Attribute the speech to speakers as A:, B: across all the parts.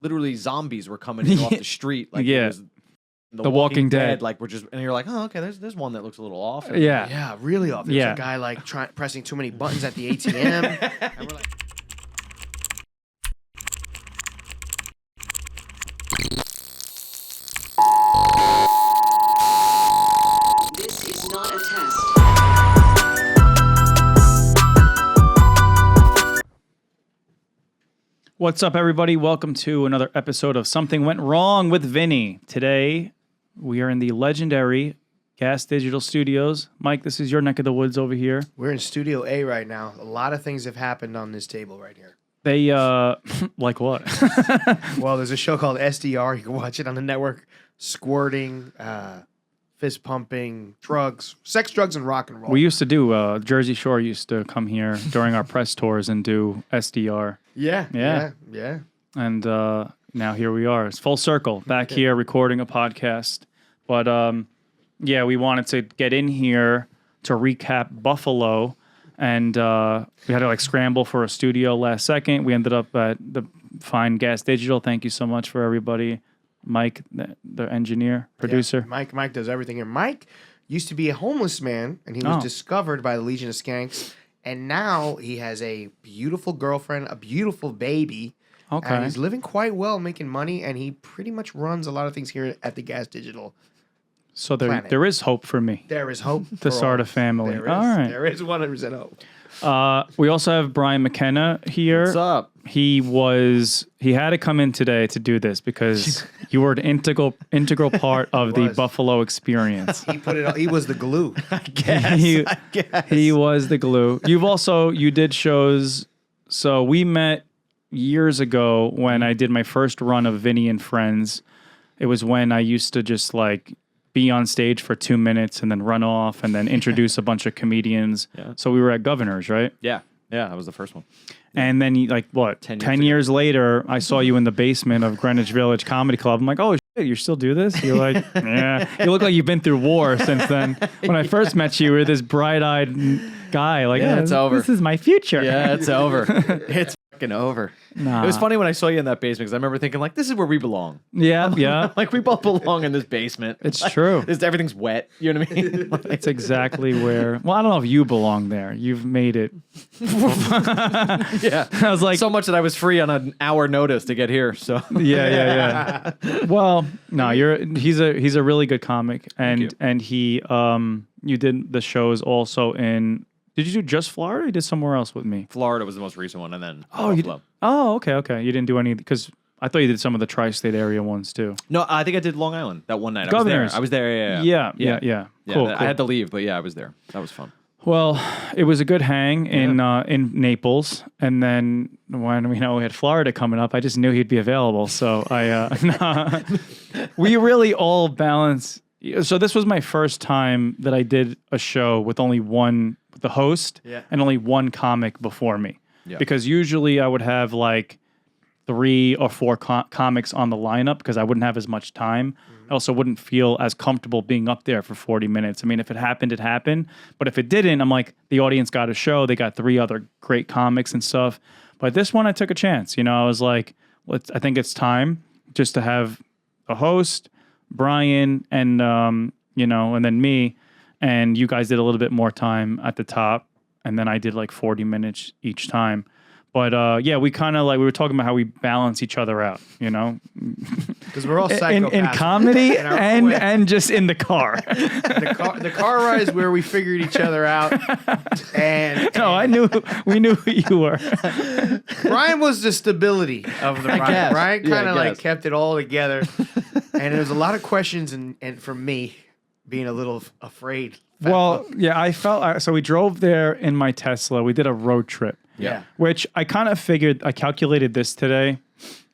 A: literally zombies were coming in off the street. Like it was
B: the Walking Dead.
A: Like we're just, and you're like, oh, okay, there's one that looks a little off.
C: Yeah, really off. There's a guy like pressing too many buttons at the ATM. And we're like,
D: this is not a test.
B: What's up, everybody? Welcome to another episode of Something Went Wrong with Vinny. Today, we are in the legendary Gas Digital Studios. Mike, this is your neck of the woods over here.
C: we're in Studio A right now. A lot of things have happened on this table right here.
B: They, like what?
C: Well, there's a show called SDR. You can watch it on the network. Squirting, fist pumping, drugs, sex, drugs, and rock and roll.
B: We used to do, Jersey Shore used to come here during our press tours and do SDR.
C: Yeah.
B: And now here we are. It's full circle. Back here recording a podcast. But, yeah, we wanted to get in here to recap Buffalo. And we had to like scramble for a studio last second. We ended up at the fine Gas Digital. Thank you so much for everybody. Mike, the engineer, producer.
C: Yeah, Mike does everything here. Mike used to be a homeless man, and he was discovered by the Legion of Skanks. And now he has a beautiful girlfriend, a beautiful baby.
B: Okay.
C: And he's living quite well, making money, and he pretty much runs a lot of things here at the Gas Digital.
B: So there is hope for me.
C: There is hope
B: to start a family.
C: There is,
B: all right.
C: There is 100% hope.
B: We also have Brian McKenna here.
A: What's up?
B: He had to come in today to do this because you were an integral part of the Buffalo experience.
C: He was the glue.
A: I guess.
B: He was the glue. You did shows. So we met years ago when I did my first run of Vinny and Friends. It was when I used to just like be on stage for 2 minutes and then run off and then introduce a bunch of comedians. Yeah. So we were at Governor's, right?
A: Yeah, that was the first one.
B: And then, 10 years later, I saw you in the basement of Greenwich Village Comedy Club. I'm like, oh, shit, you still do this? You're like, yeah. You look like you've been through war since then. When I first met you, you were this bright-eyed guy. Like,
A: yeah, it's over.
B: This is my future.
A: Yeah, it's over. It's fucking over. Nah. It was funny when I saw you in that basement because I remember thinking, like, this is where we belong.
B: Yeah.
A: Like, we both belong in this basement.
B: It's
A: like,
B: true.
A: Everything's wet. You know what I mean?
B: It's exactly where... Well, I don't know if you belong there. You've made it.
A: Yeah.
B: I was like...
A: So much that I was free on an hour notice to get here, so...
B: Yeah. Well, no, he's a really good comic. And he... you did the shows also in... Did you do just Florida or you did somewhere else with me?
A: Florida was the most recent one, and then
B: Buffalo. Okay. You didn't do any... Because I thought you did some of the tri-state area ones, too.
A: No, I think I did Long Island that one night.
B: Governor's.
A: I was there,
B: Yeah. Cool.
A: I had to leave, but yeah, I was there. That was fun.
B: Well, it was a good hang in Naples, and then when we had Florida coming up, I just knew he'd be available. So we really all balance. So this was my first time that I did a show with only one, with the host, and only one comic before me. Yeah. Because usually I would have like 3 or 4 comics on the lineup because I wouldn't have as much time. I also wouldn't feel as comfortable being up there for 40 minutes. I mean, if it happened, it happened. But if it didn't, I'm like, the audience got a show. They got 3 other great comics and stuff. But this one, I took a chance. I was like, I think it's time just to have a host, Brian, and, and then me. And you guys did a little bit more time at the top. And then I did like 40 minutes each time. But we kind of we were talking about how we balance each other out,
C: Because we're all psychopaths.
B: in comedy and just in the car.
C: The car ride is where we figured each other out.
B: We knew who you were.
C: Brian was the stability of the ride. Brian kind of kept it all together. And there was a lot of questions and from me being a little afraid.
B: Well, yeah, I felt so we drove there in my Tesla. We did a road trip.
C: Yeah.
B: Which I kind of figured, I calculated this today,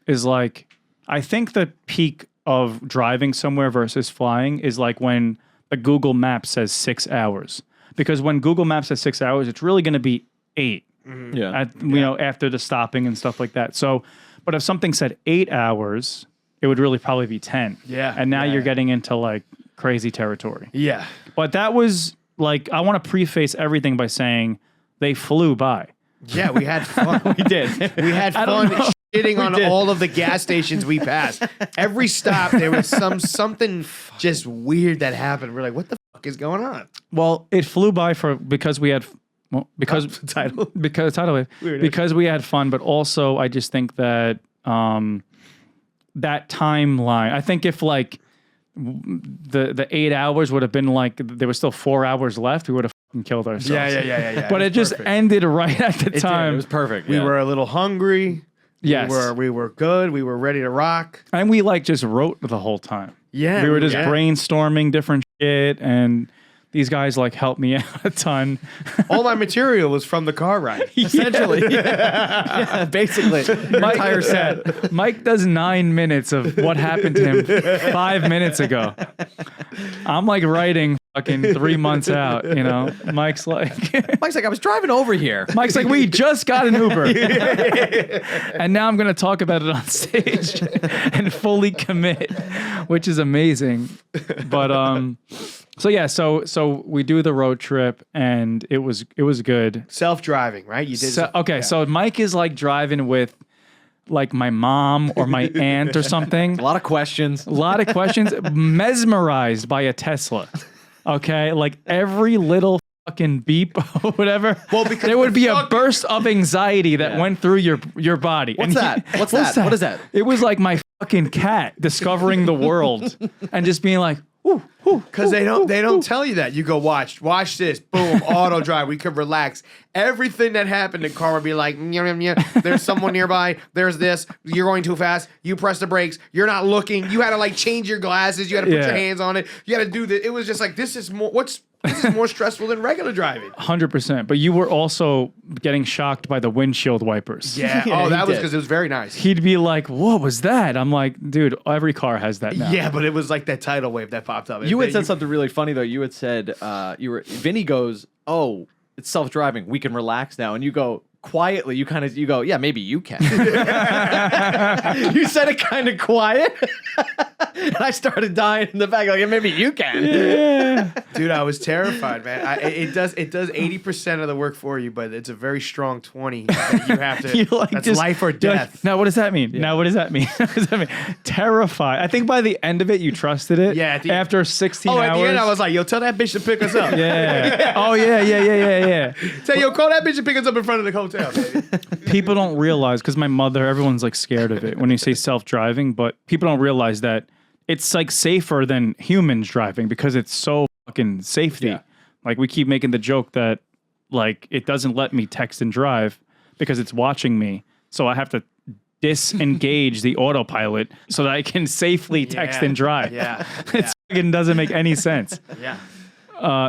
B: is like, I think the peak of driving somewhere versus flying is like when a Google Map says 6 hours. Because when Google Maps says 6 hours, it's really going to be 8. Mm-hmm. Yeah. After the stopping and stuff like that. So, but if something said 8 hours, it would really probably be 10.
C: Yeah.
B: And now you're getting into like crazy territory.
C: Yeah.
B: But that was like, I want to preface everything by saying they flew by.
C: Yeah, we had fun.
A: We did.
C: We had fun shitting on all of the gas stations we passed. Every stop, there was something just weird that happened. We're like, what the fuck is going on?
B: Well, it flew by because we had because
A: title
B: because we had fun, but also I just think that that timeline. I think if like the 8 hours would have been like there was still 4 hours left, we would have fucking killed ourselves.
C: Yeah.
B: But it just ended right at the time.
A: It was perfect.
C: We were a little hungry.
B: Yes.
C: We were good. We were ready to rock.
B: And we like just wrote the whole time.
C: Yeah.
B: We were just brainstorming different shit, and these guys like helped me out a ton.
C: All my material was from the car ride.
A: Essentially. Yeah, basically. Your entire set.
B: Mike does 9 minutes of what happened to him 5 minutes ago. I'm like writing fucking 3 months out, you know? Mike's like,
A: I was driving over here.
B: Mike's like, we just got an Uber. And now I'm going to talk about it on stage and fully commit, which is amazing. But, so yeah, so we do the road trip and it was good.
C: Self-driving, right? You did.
B: So Mike is like driving with like my mom or my aunt or something.
A: A lot of questions.
B: Mesmerized by a Tesla. Okay, like every little fucking beep or whatever. Well, because there would be a burst of anxiety that went through your body.
A: What's that? What's that? What is that?
B: It was like my fucking cat discovering the world and just being like,
C: because they don't tell you that. You go watch this, boom, auto drive. We could relax. Everything that happened, the car would be like, there's someone nearby. There's this. You're going too fast. You press the brakes. You're not looking. You had to like change your glasses. You had to put your hands on it. You had to do this. It was just like this is more stressful than regular driving.
B: 100%. But you were also getting shocked by the windshield wipers.
C: Yeah. Oh, that was because it was very nice.
B: He'd be like, "What was that?" I'm like, "Dude, every car has that now."
C: Yeah, but it was like that tidal wave that popped up.
A: You had said something really funny though. You had said Vinny goes, "Oh, it's self-driving. We can relax now," and you go. Quietly, you go, yeah, maybe you can. You said it kind of quiet. And I started dying in the back, like, yeah, maybe you can.
B: Yeah.
C: Dude, I was terrified, man. It does 80% of the work for you, but it's a very strong 20 that you have to. Like that's life or death.
B: Like, now, what does that mean? Yeah. Now, what does that mean? What does that mean? Terrified. I think by the end of it, you trusted it.
C: Yeah.
B: After 16 hours.
C: At the end, I was like, yo, tell that bitch to pick us up.
B: Yeah. Oh, yeah.
C: Say, yo, call that bitch and pick us up in front of the hotel.
B: People don't realize, because my mother, everyone's like scared of it when you say self-driving, but people don't realize that it's like safer than humans driving because it's so fucking safety. Yeah. Like we keep making the joke that like it doesn't let me text and drive because it's watching me. So I have to disengage the autopilot so that I can safely text and drive.
C: Yeah.
B: It fucking doesn't make any sense.
C: Yeah.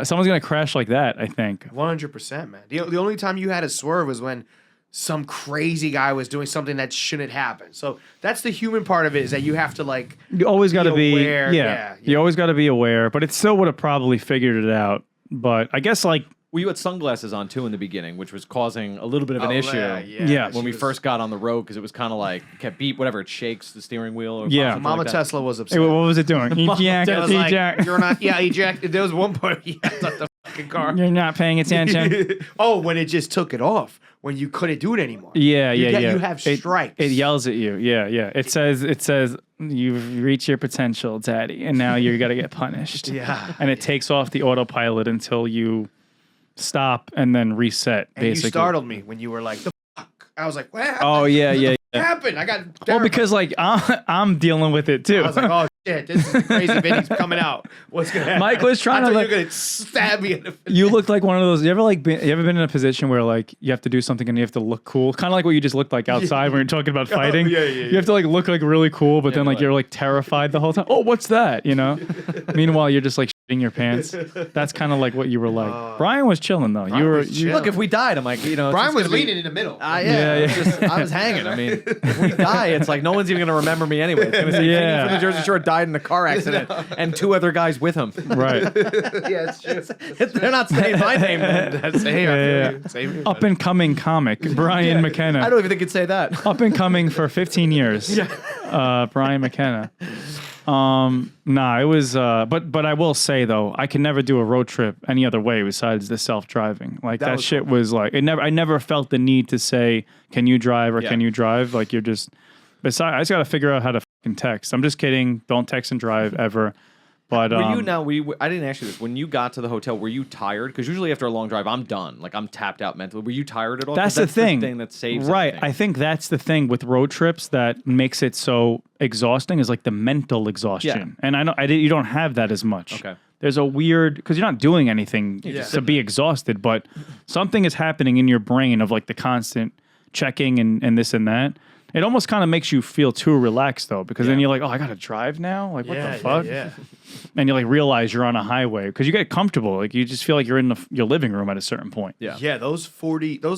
B: Someone's going to crash like that, I think.
C: 100%, man. The only time you had a swerve was when some crazy guy was doing something that shouldn't happen. So that's the human part of it, is that you have to like
B: you always got to be
C: aware. Yeah.
B: You always got to be aware, but it still would have probably figured it out. But I guess like
A: well, you had sunglasses on too in the beginning, which was causing a little bit of an issue.
B: Yeah.
A: When we first got on the road, because it was kind of like it kept beep, whatever, it shakes the steering wheel. Or
B: yeah,
C: Mama
A: like
C: Tesla was upset.
B: Hey, what was it doing? Eject.
C: You're not. Yeah, eject. There was one point he had the fucking car.
B: You're not paying attention.
C: Oh, when it just took it off. When you couldn't do it anymore.
B: Yeah.
C: You have strikes.
B: It yells at you. Yeah. It says you've reached your potential, daddy, and now you got to get punished.
C: Yeah.
B: And it takes off the autopilot until you stop and then reset.
C: And
B: basically,
C: you startled me when you were like, "The fuck." I was like, "What happened?"
B: Oh yeah.
C: What happened? I got terrified.
B: Well, because like I'm dealing with it too.
C: I was like, "Oh shit, this is crazy Vinny's coming out. What's gonna happen?"
B: Mike was trying to like,
C: you're gonna stab me in the face.
B: You look like one of those. You ever been in a position where like you have to do something and you have to look cool, kind of like what you just looked like outside when you're talking about fighting.
C: Yeah.
B: You have to like look like really cool, but then like you're like terrified the whole time. Oh, what's that? You know. Meanwhile, you're just like shitting your pants. That's kind of like what you were like. Brian was chilling though.
A: Look, if we died, I'm like,
C: Brian was leaning in the middle.
A: I was hanging. I mean, if we die, it's like no one's even gonna remember me anyway. It's gonna say Vinny from the Jersey Shore died in a car accident, and 2 other guys with him.
B: Right.
C: Yeah, it's true.
A: They're not saying my name.
C: That's same.
B: Up and coming comic Brian McKenna.
A: I don't even think it'd say that.
B: Up and coming for 15 years. Brian McKenna. Nah, it was. But I will say though, I can never do a road trip any other way besides the self-driving. Like that shit was like it never. I never felt the need to say, "Can you drive?" or "Can you drive?" Like you're just. Besides, I just got to figure out how to fucking text. I'm just kidding. Don't text and drive ever. But
A: were you now? I didn't ask you this. When you got to the hotel, were you tired? Because usually after a long drive, I'm done. Like I'm tapped out mentally. Were you tired at all?
B: That's the thing.
A: The thing that saves.
B: Right.
A: Everything.
B: I think that's the thing with road trips that makes it so exhausting is like the mental exhaustion.
A: Yeah.
B: And I know you don't have that as much.
A: Okay.
B: There's a weird because you're not doing anything to be exhausted, but something is happening in your brain of like the constant checking and this and that. It almost kind of makes you feel too relaxed though, because then you're like, oh, I gotta drive now. Like, what the fuck?
C: Yeah.
B: And you like realize you're on a highway because you get comfortable. Like you just feel like you're in your living room at a certain point.
A: Yeah.
C: Yeah, those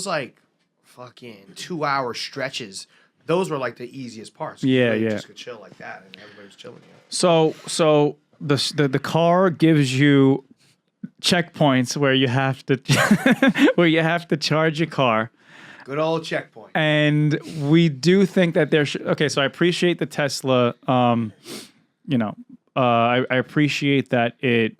C: like fucking 2-hour stretches. Those were like the easiest parts.
B: Yeah,
C: You
B: yeah.
C: just could chill like that, and everybody was chilling.
B: So the car gives you checkpoints where you have to charge your car.
C: Good old checkpoint.
B: And we do think that there should. Okay, so I appreciate the Tesla. I appreciate that it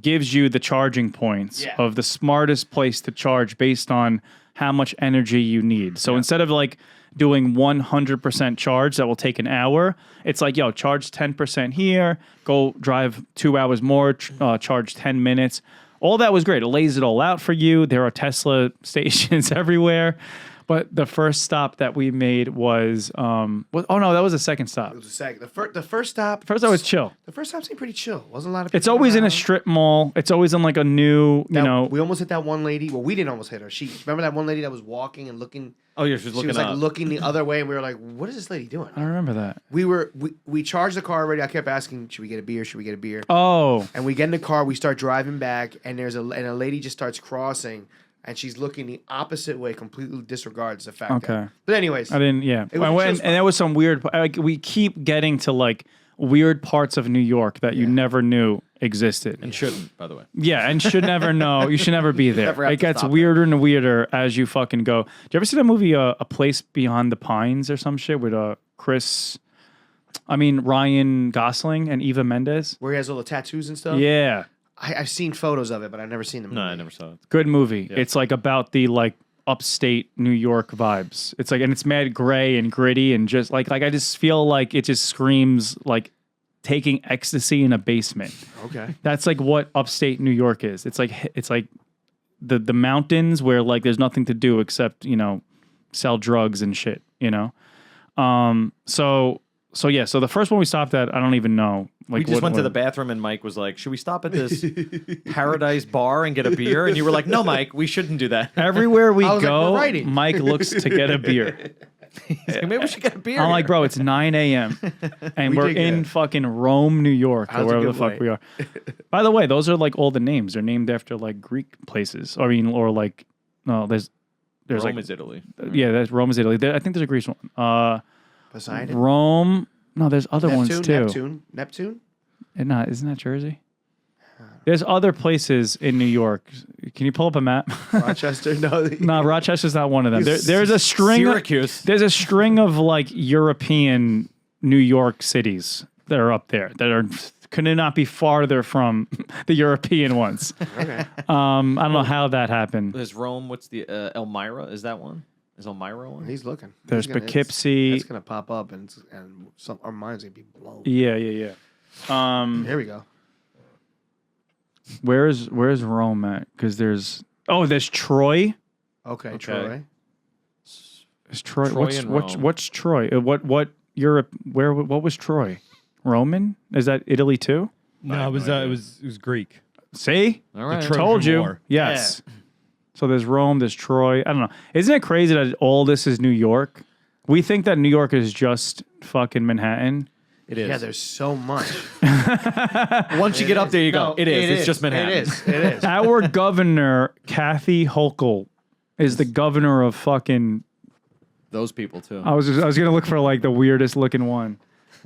B: gives you the charging points of the smartest place to charge based on how much energy you need. So instead of like doing 100% charge that will take an hour, it's like, yo, charge 10% here, go drive 2 hours more, charge 10 minutes. All that was great. It lays it all out for you. There are Tesla stations everywhere. But the first stop that we made was, oh no, that was the second stop.
C: It was a second. The first stop.
B: First stop was chill.
C: The first stop seemed pretty chill. Wasn't a lot of people.
B: It's always in a
C: around.
B: strip mall. It's always in like a new,
C: We almost hit that one lady. Well, we didn't almost hit her. Remember that one lady that was walking and looking.
A: Oh yeah, she was looking
C: like
A: up.
C: looking the other way, and we were like, "What is this lady doing?"
B: I don't remember that.
C: We charged the car already. I kept asking, "Should we get a beer? Should we get a beer?"
B: Oh.
C: And we get in the car. We start driving back, and a lady just starts crossing, and she's looking the opposite way, completely disregards the fact.
B: Okay.
C: That, but anyways,
B: I didn't, yeah.
C: It was a
B: I
C: chill
B: went,
C: spot.
B: and there was some weird, like, we keep getting to like weird parts of New York that you never knew existed.
A: And shouldn't, by the way.
B: Yeah, and should never know. You should never be there.
C: Never have
B: It
C: to
B: gets
C: stop
B: weirder and weirder as you fucking go. Do you ever see that movie, A Place Beyond the Pines or some shit with Ryan Gosling and Eva Mendes?
C: where he has all the tattoos and stuff.
B: Yeah.
C: I've seen photos of it, but I've never seen them.
A: No, I never saw it.
B: Good movie. It's like about the like upstate New York vibes. It's like, and it's mad gray and gritty and just like I just feel like it just screams like taking ecstasy in a basement.
C: Okay.
B: That's like what upstate New York is. It's like the mountains where like there's nothing to do except, sell drugs and shit, So the first one we stopped at, I don't even know. Like,
A: We just went to the bathroom and Mike was like, should we stop at this Paradise bar and get a beer? And you were like, no, Mike, we shouldn't do that.
B: Everywhere we
C: I was like,
B: go,
C: we're writing.
B: Mike looks to get a beer.
A: He's like, maybe we should get a beer.
B: I'm like, bro, it's 9 a.m. and
C: We
B: we're
C: did
B: in
C: good.
B: fucking Rome, New York,
C: That
B: or
C: was a
B: wherever the
C: good
B: fuck
C: way.
B: we are. By the way, those are like all the names. They're named after like Greek places. Or like, no, there's
A: Rome
B: like,
A: is Italy.
B: yeah, that's Rome is Italy. I think there's a Greece one.
C: Poseidon.
B: Rome. No, there's other ones too.
C: Neptune.
B: Isn't that Jersey? There's other places in New York. Can you pull up a map?
C: Rochester. No.
B: No, Rochester's not one of them. There's a string.
A: Syracuse.
B: There's a string of like European New York cities that are up there that could not be farther from the European ones.
C: Okay.
B: I don't know how that happened.
A: There's Rome. What's the Elmira? Is that one? Is Elmira one?
C: He's looking.
B: There's
C: He's gonna-
B: Poughkeepsie.
C: It's gonna pop up, and our minds gonna be blown.
B: Yeah.
C: Here we go.
B: Where's Rome at? Because there's Troy.
C: Okay,
A: Okay.
C: Troy.
B: Is Troy?
A: Troy and Rome.
B: What's Troy? What Europe? What was Troy? Roman? Is that Italy too?
E: No, it was Greek.
B: See,
A: All right.
E: Trojan
B: told you.
E: War.
B: Yes. So there's Rome, there's Troy. I don't know. Isn't it crazy that all this is New York? We think that New York is just fucking Manhattan.
A: It is.
C: Yeah, there's so much.
A: Once you get up there, you go.
C: No,
A: It is. It's just Manhattan.
C: It is. It is.
B: Our governor, Kathy Hochul, is the governor of fucking.
A: Those people too.
B: I was gonna look for like the weirdest looking one,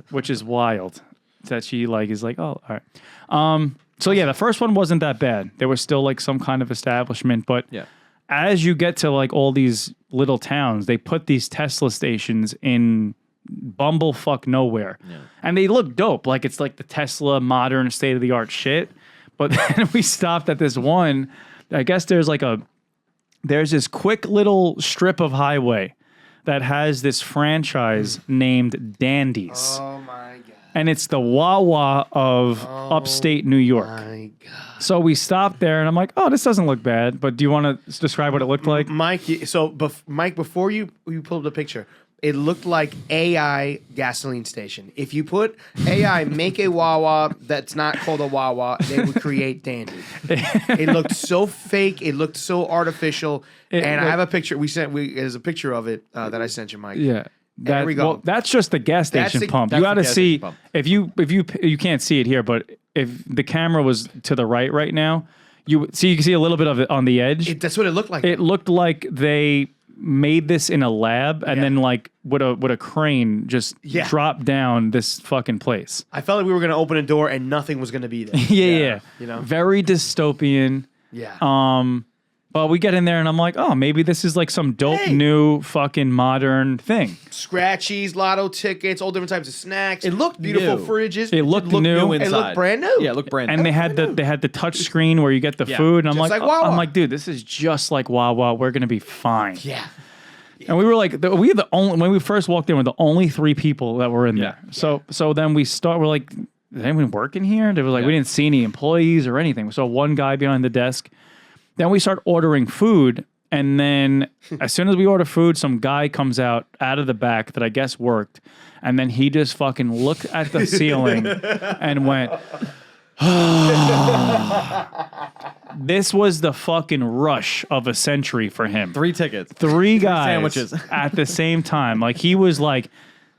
B: which is wild. That she like is like, oh, all right. So yeah, the first one wasn't that bad. There was still like some kind of establishment, but
A: Yeah.
B: as you get to like all these little towns, they put these Tesla stations in bumblefuck nowhere. Yeah. And they look dope. Like it's like the Tesla modern state of the art shit. But then we stopped at this one. I guess there's this quick little strip of highway that has this franchise named Dandy's.
C: Oh my God.
B: And it's the Wawa of upstate New York.
C: My God.
B: So we stopped there, and I'm like, "Oh, this doesn't look bad." But do you want to describe what it looked like,
C: Mike? Mike, before you pulled up the picture, it looked like AI gasoline station. If you put AI make a Wawa that's not called a Wawa, they would create Dandy. It looked so fake. It looked so artificial. I have a picture. There's a picture of it that I sent you, Mike.
B: Yeah.
C: There we go.
B: Well, that's just the gas station pump. You got to see if you can't see it here, but if the camera was to the right now, you can see a little bit of it on the edge.
C: That's what it looked like.
B: It looked like they made this in a lab and then like with a crane just dropped down this fucking place.
C: I felt like we were gonna open a door and nothing was gonna be there.
B: yeah.
C: You know,
B: very dystopian.
C: Yeah.
B: But we get in there and I'm like, oh, maybe this is like some dope new fucking modern thing.
C: Scratchies, lotto tickets, all different types of snacks.
A: It looked
C: beautiful
A: new.
C: fridges.
B: It looked new
A: inside.
C: It looked brand new.
A: Yeah, it looked brand new.
B: And they had the touch screen where you get the food, and I'm
C: Just
B: like
C: like Wawa.
B: I'm like, dude, this is just like Wawa. We're gonna be fine.
C: Yeah.
B: And we were like, we were the only when we first walked in, we're the only 3 people that were in there. So then we're like, is anyone working here? They were like, we didn't see any employees or anything. We saw one guy behind the desk. Then we start ordering food, and then as soon as we order food, some guy comes out of the back that I guess worked, and then he just fucking looked at the ceiling and went, this was the fucking rush of a century for him.
A: 3 tickets.
B: 3 guys
A: sandwiches.
B: at the same time. Like he was like,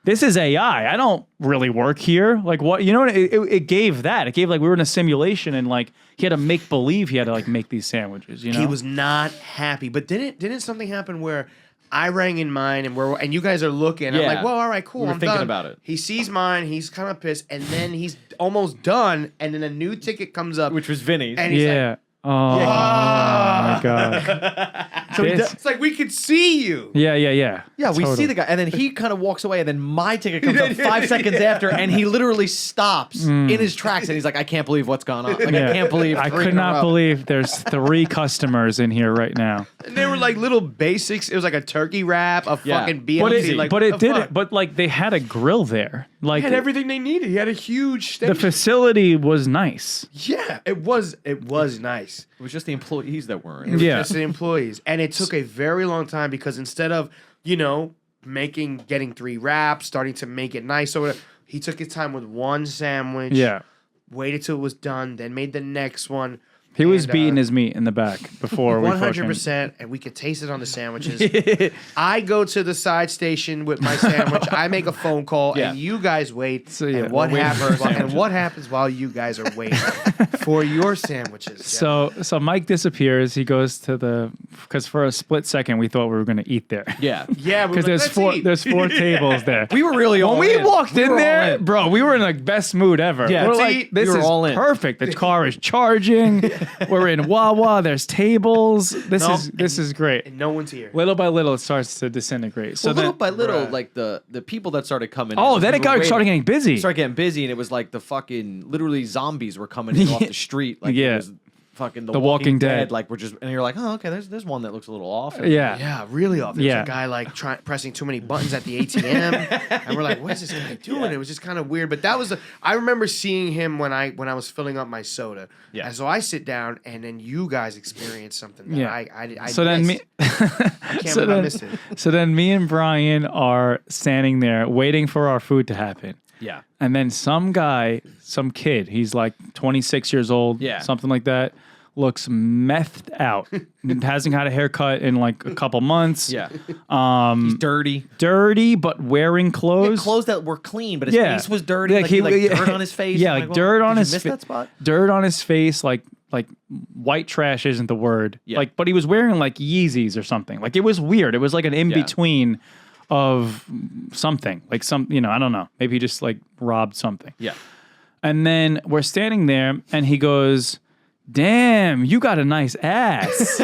B: this is AI. I don't really work here. Like what, you know what? It gave that. It gave like we were in a simulation and like he had to make believe he had to like make these sandwiches, you know?
C: He was not happy. But didn't something happen where I rang in mine and you guys are looking and I'm like, well, all right, cool.
A: We were
C: I'm
A: thinking
C: done.
A: about it.
C: He sees mine, he's kind of pissed, and then he's almost done, and then a new ticket comes up.
A: Which was Vinny's.
C: And he's like,
B: oh my God.
C: so it's like we could see you.
B: Yeah.
A: Yeah, we
B: Totally.
A: see the guy, and then he kind of walks away, and then my ticket comes up 5 seconds after, and he literally stops in his tracks, and he's like, I can't believe what's gone on. Like, I can't believe
B: I
A: 3
B: could
A: in a
B: not
A: row.
B: believe there's 3 customers in here right now.
C: And they were like little basics. It was like a turkey wrap, a fucking BLT.
B: But it did it. But like they had a grill there. Like
C: He had everything they needed. He had a huge stage.
B: the facility was nice.
C: Yeah, it was nice.
A: It was just the employees that weren't.
C: It was
B: Yeah.
C: just the employees. And it took a very long time because instead of, getting 3 wraps, starting to make it nice or whatever, he took his time with one sandwich.
B: Yeah.
C: Waited till it was done, then made the next one.
B: He was beating his meat in the back before we
C: 100%, and we could taste it on the sandwiches. I go to the side station with my sandwich. I make a phone call, and you guys wait.
B: So, yeah,
C: and what
B: we're waiting
C: happens? And what happens while you guys are waiting for your sandwiches?
B: So Mike disappears. He goes to because for a split second we thought we were going to eat there.
A: Yeah.
C: Yeah,
B: Because there's 4 tables there.
A: We were really all
B: When we
A: in.
B: walked in
A: were all
B: there,
A: in.
B: bro, we were in like best mood ever.
A: Yeah,
B: we're
A: see,
B: like, this
A: we were
B: is
A: all in.
B: perfect. The car is charging. We're in Wawa. There's tables. This is great.
C: And no one's here.
B: Little by little, it starts to disintegrate. So
A: Well, little
B: then,
A: by little,
C: Bruh.
A: like the people that started coming.
B: oh,
A: in,
B: then
A: we
B: it got
A: were
B: started
A: waiting.
B: getting busy.
A: Started getting busy, and it was like the fucking literally zombies were coming in off the street. Like
B: Yeah.
A: it was fucking
B: The Walking Dead.
A: Like we're just, and you're like, oh, okay, there's one that looks a little off.
B: Yeah.
C: Yeah, really off. There's
B: Yeah.
C: a guy like pressing too many buttons at the ATM, and we're like, "What is this guy doing?" It was just kind of weird. But that was I remember seeing him when I was filling up my soda.
A: Yeah.
C: And so I sit down, and then you guys experience something that
B: Yeah.
C: I
B: So then
C: missed.
B: me,
C: I can't believe I missed it.
B: so then me and Brian are standing there waiting for our food to happen.
A: Yeah.
B: And then some kid, he's like 26 years old,
A: Yeah.
B: something like that, looks methed out. Hasn't had a haircut in like a couple months.
A: Yeah. He's
B: Dirty, but wearing
A: Yeah,
B: clothes.
A: clothes that were clean, but his
B: Yeah.
A: face was dirty.
B: Like,
A: Like, he had,
B: he-
A: dirt on his face.
B: Yeah,
A: I'm
B: like
A: well,
B: dirt on
A: did
B: his
A: you miss
B: fa-
A: that spot?
B: Dirt on his face, like white trash isn't the word.
A: Yeah.
B: Like, but he was wearing like Yeezys or something. Like it was weird. It was like an in between of something. Like I don't know. Maybe he just like robbed something.
A: Yeah.
B: And then we're standing there, and he goes, "Damn, you got a nice ass."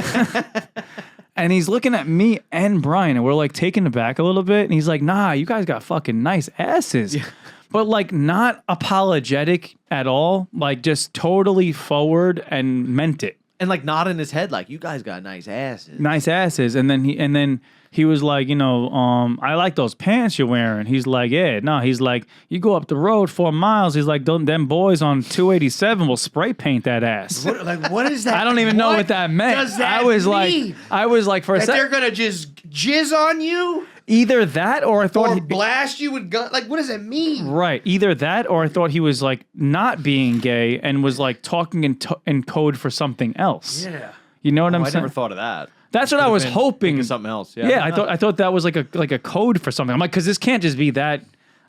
B: And he's looking at me and Brian, and we're like taken aback a little bit. And he's like, nah, you guys got fucking nice asses. Yeah. But like not apologetic at all. Like just totally forward and meant it.
A: And like nodding his head like, you guys got nice asses.
B: Nice asses. And then he was like, I like those pants you're wearing. He's like, yeah, no. He's like, you go up the road 4 miles. He's like, them boys on 287 will spray paint that ass.
C: What is that?
B: I don't even know what that meant.
C: Does that
B: I was
C: mean?
B: like, for a
C: That
B: second,
C: they're gonna just jizz on you
B: either that or I thought
C: or blast you with gun. Like, what does that mean?
B: right, either that or I thought he was like not being gay and was like talking in code for something else.
C: Yeah.
B: You know what I'm
A: I
B: saying?
A: never thought of that.
B: That's what I was hoping.
A: Something else. Yeah.
B: Yeah, I thought that was like a code for something. I'm like, because this can't just be that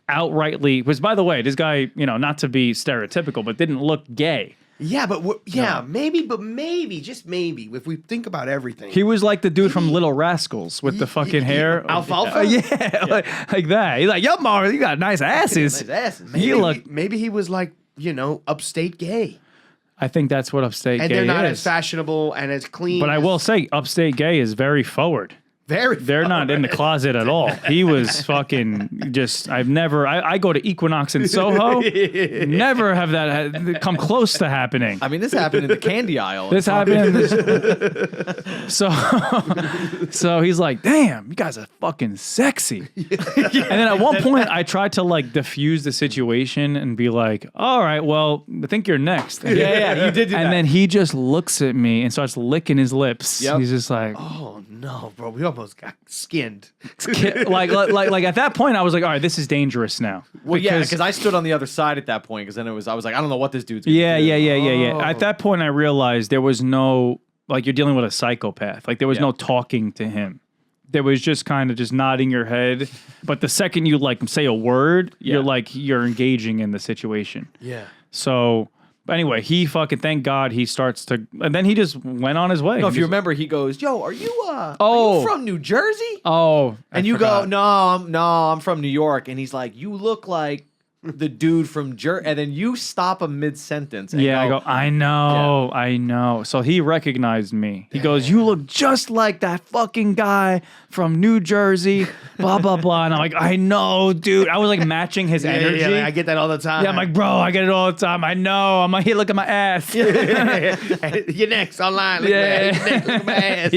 B: outrightly. Because by the way, this guy, not to be stereotypical, but didn't look gay.
C: Yeah, but maybe, just maybe, if we think about everything.
B: He was like the dude from Little Rascals with the fucking hair.
C: Alfalfa?
B: Yeah, like that. He's like, yo, Mara, you got nice asses.
A: Nice asses.
C: Maybe he was like, upstate gay.
B: I think that's what upstate gay is.
C: And they're not as fashionable and as clean.
B: But I will say, upstate gay is very forward. They're not in the closet at all. He was fucking just, I go to Equinox in Soho, never have that come close to happening.
A: I mean, this happened in the candy aisle.
B: This happened. So he's like, damn, you guys are fucking sexy. And then at one point I tried to like diffuse the situation and be like, all right, well, I think you're next.
A: Yeah, you did do that.
B: And then he just looks at me and starts licking his lips.
A: Yep.
B: He's just like,
C: Oh, no, bro. We almost got skinned.
B: like at that point, I was like, all right, this is dangerous now.
A: Well, yeah, because I stood on the other side at that point. Because then I was like, I don't know what this dude's gonna
B: Yeah.
A: do.
B: At that point, I realized there was no, like, you're dealing with a psychopath. Like, there was no talking to him. There was just kind of just nodding your head. But the second you, like, say a word, you're engaging in the situation.
C: Yeah.
B: So, but anyway, he fucking, thank God he starts to, and then he just went on his way.
A: No, if you remember, he goes, "Yo, are you from New Jersey?"
B: Oh,
A: And you go, "No, I'm from New York." And he's like, "You look like the dude from Jersey." And then you stop him mid sentence.
B: yeah, I go, I know. So he recognized me. He goes, you look just like that fucking guy from New Jersey, blah, blah, blah. And I'm like, I know, dude. I was like matching his energy.
C: Yeah, like, I get that all the time.
B: Yeah, I'm like, bro, I get it all the time. I know. I'm like, here, look at my ass.
C: You're next online. Look at my ass.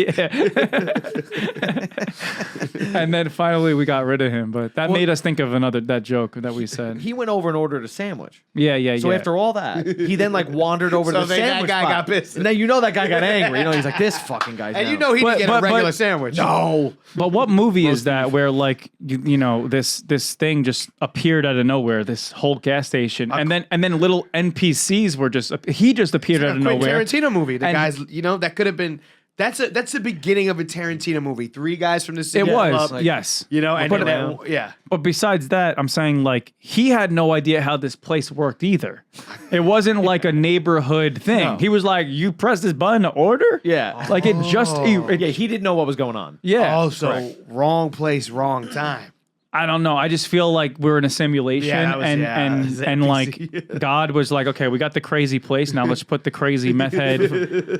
B: And then finally we got rid of him. But that made us think of that joke that we said.
A: He went over and ordered a sandwich.
B: Yeah.
A: So after all that, he then like wandered over to the sandwich
C: that guy
A: spot.
C: got pissed.
A: And then that guy got angry. He's like, this fucking guy's
C: And
A: down.
C: he didn't get a regular sandwich.
A: No.
B: But what movie is that where like this thing just appeared out of nowhere, this whole gas station, and then little NPCs were just appeared out of nowhere.
C: Tarantino movie. The guys, that could have been. That's the beginning of a Tarantino movie. 3 guys from the city.
B: It was,
C: club,
B: yes.
C: Yeah.
B: But besides that, I'm saying like he had no idea how this place worked either. It wasn't like a neighborhood thing.
A: No.
B: He was like, "You press this button to order."
A: Yeah.
B: Like it just.
A: He didn't know what was going on.
B: Yeah.
C: Oh, so wrong place, wrong time.
B: I don't know. I just feel like we're in a simulation,
C: Yeah, that was
B: and
C: NPC.
B: like God was like, okay, we got the crazy place. Now let's put the crazy meth head,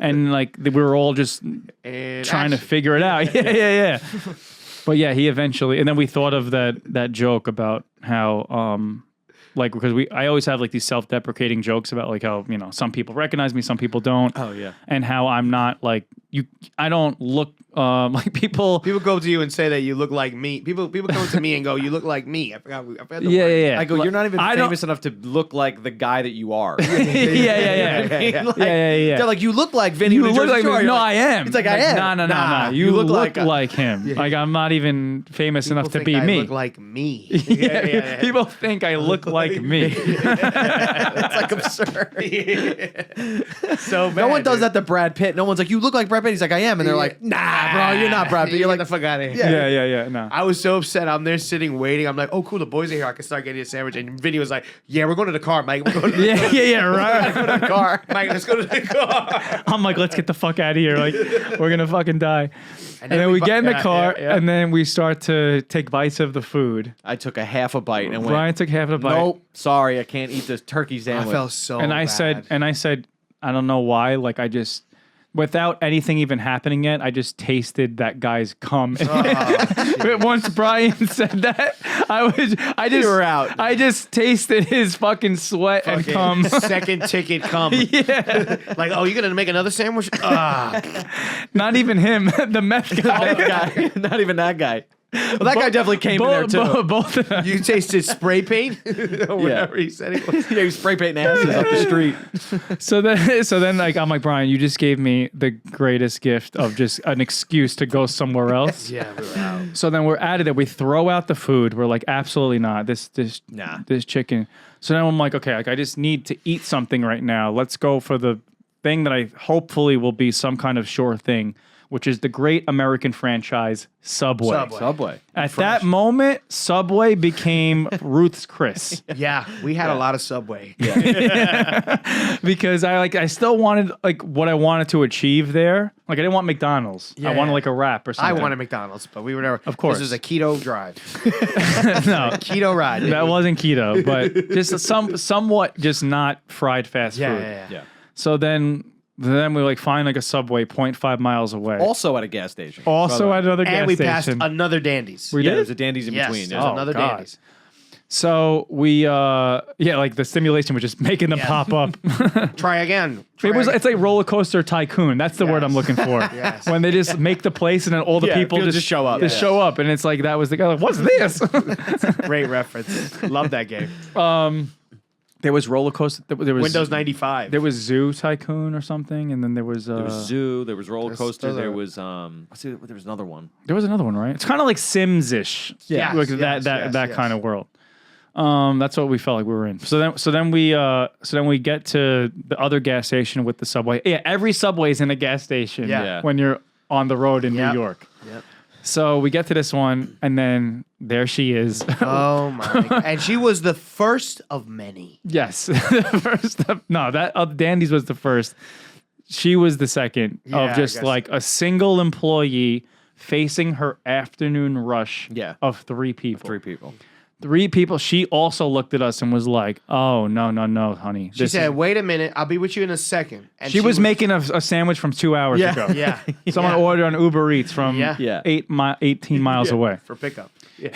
B: and like we were all just trying to figure it out. Yeah. But yeah, he eventually, and then we thought of that joke about how like because I always have like these self-deprecating jokes about like how some people recognize me, some people don't.
A: Oh yeah.
B: And how I'm not like I don't look like people.
C: People go to you and say that you look like me. People come to me and go, "You look like me." I forgot the word.
B: Yeah.
A: I go, you're not even famous enough to look like the guy that you are.
B: Yeah.
A: They're like, you look like Vinny.
B: You look like me. No, I am.
A: It's like I am.
B: No. You look like him.
C: Yeah.
B: Like I'm not even famous enough to
C: People
B: be
C: think I
B: me.
C: look like me.
B: Yeah. People think I look like me.
A: It's like absurd.
C: So bad,
A: No one does
C: dude.
A: that to Brad Pitt. No one's like, you look like Brad Pitt. He's like, I am. And they're like, nah, bro, you're not Brad Pitt. You're like,
C: the fuck out of here.
B: Yeah. No.
C: I was so upset. I'm there sitting, waiting. I'm like, oh, cool, the boys are here. I can start getting a sandwich. And Vinny was like, yeah, we're going to the car, Mike. We're going to the
B: Right.
C: Go to the car. Mike, let's go to the car.
B: I'm like, let's get the fuck out of here. Like, we're gonna fucking die. And then we get in the car, and then we start to take bites of the food.
A: I took a half a bite and
B: Brian
A: went,
B: took half of a bite.
A: nope, sorry, I can't eat this turkey
C: I
A: sandwich.
C: felt so
B: And I
C: bad.
B: said, I don't know why. Like, I just without anything even happening yet, I just tasted that guy's cum.
C: Oh,
B: Once Brian said that, I just
A: were out.
B: I just tasted his fucking sweat and cum.
C: Second ticket come.
B: Yeah,
C: Like, oh, you gonna make another sandwich?
B: not even him, the meth guy.
A: That guy, not even that guy. Well, that guy definitely came in there too.
B: Both of them.
C: You tasted spray paint or whatever he said it was.
A: Yeah, he was spray painting asses up the street.
B: So then, like, I'm like, Brian, you just gave me the greatest gift of just an excuse to go somewhere else.
C: Yeah, we were out.
B: So then we're at it. We throw out the food. We're like, absolutely not. This chicken. So now I'm like, okay, like I just need to eat something right now. Let's go for the thing that I hopefully will be some kind of sure thing, which is the great American franchise Subway.
A: Subway.
B: At that moment, Subway became Ruth's Chris.
C: Yeah, we had a lot of Subway.
B: Because I still wanted like what I wanted to achieve there. Like I didn't want McDonald's. I wanted like a wrap or
C: I
B: something.
C: wanted McDonald's, but we were never.
B: Of course.
C: This was a keto drive.
B: No,
C: Keto ride.
B: that wasn't keto, but just somewhat just not fried fast food.
C: Yeah.
B: So then we like find like a Subway 0.5 miles away.
A: Also at a gas station.
B: Also at another gas
C: And we
B: station.
C: passed another Dandy's.
B: We
A: Yeah,
B: did?
A: there's a Dandy's in
C: Yes,
A: between.
C: there's
A: Yeah.
C: another
B: God.
C: Dandy's.
B: So we like the stimulation was just making them pop up.
C: Try again.
B: It's like roller coaster tycoon. That's the word I'm looking for.
C: Yes.
B: When they just make the place and then all the people
A: people
B: just
A: just show up.
B: Just show up, and it's like that was the guy. Like, what's this?
C: Great reference. Love that game.
B: There was roller coaster. There was
C: Windows 95.
B: There was Zoo Tycoon or something, and then there was
A: There was Zoo. There was roller coaster.
C: those
A: There
C: are-
A: was there was another one.
B: There was another one, right? It's kind of like Sims-ish.
C: Yes,
B: like
C: yes,
B: that
C: yes.
B: kind of world. That's what we felt like we were in. So then we get to the other gas station with the Subway. Yeah, every Subway is in a gas station.
C: Yeah.
B: When you're on the road in
C: Yep.
B: New York.
C: Yep.
B: So we get to this one, and then there she is.
C: Oh my God. And she was the first of many.
B: Yes, the first. Dandy's was the first. She was the second
C: Yeah,
B: of
C: I
B: just
C: guess.
B: like a single employee facing her afternoon rush.
A: Yeah.
B: Of three people.
A: Three people.
B: Three people. She also looked at us and was like, "Oh no, honey."
C: She said, "Wait a minute, I'll be with you in a second." And
B: She was making a sandwich from 2 hours ago.
C: Yeah.
B: Someone ordered on Uber Eats from
C: Yeah.
B: 18 miles away.
C: for pickup. Yeah.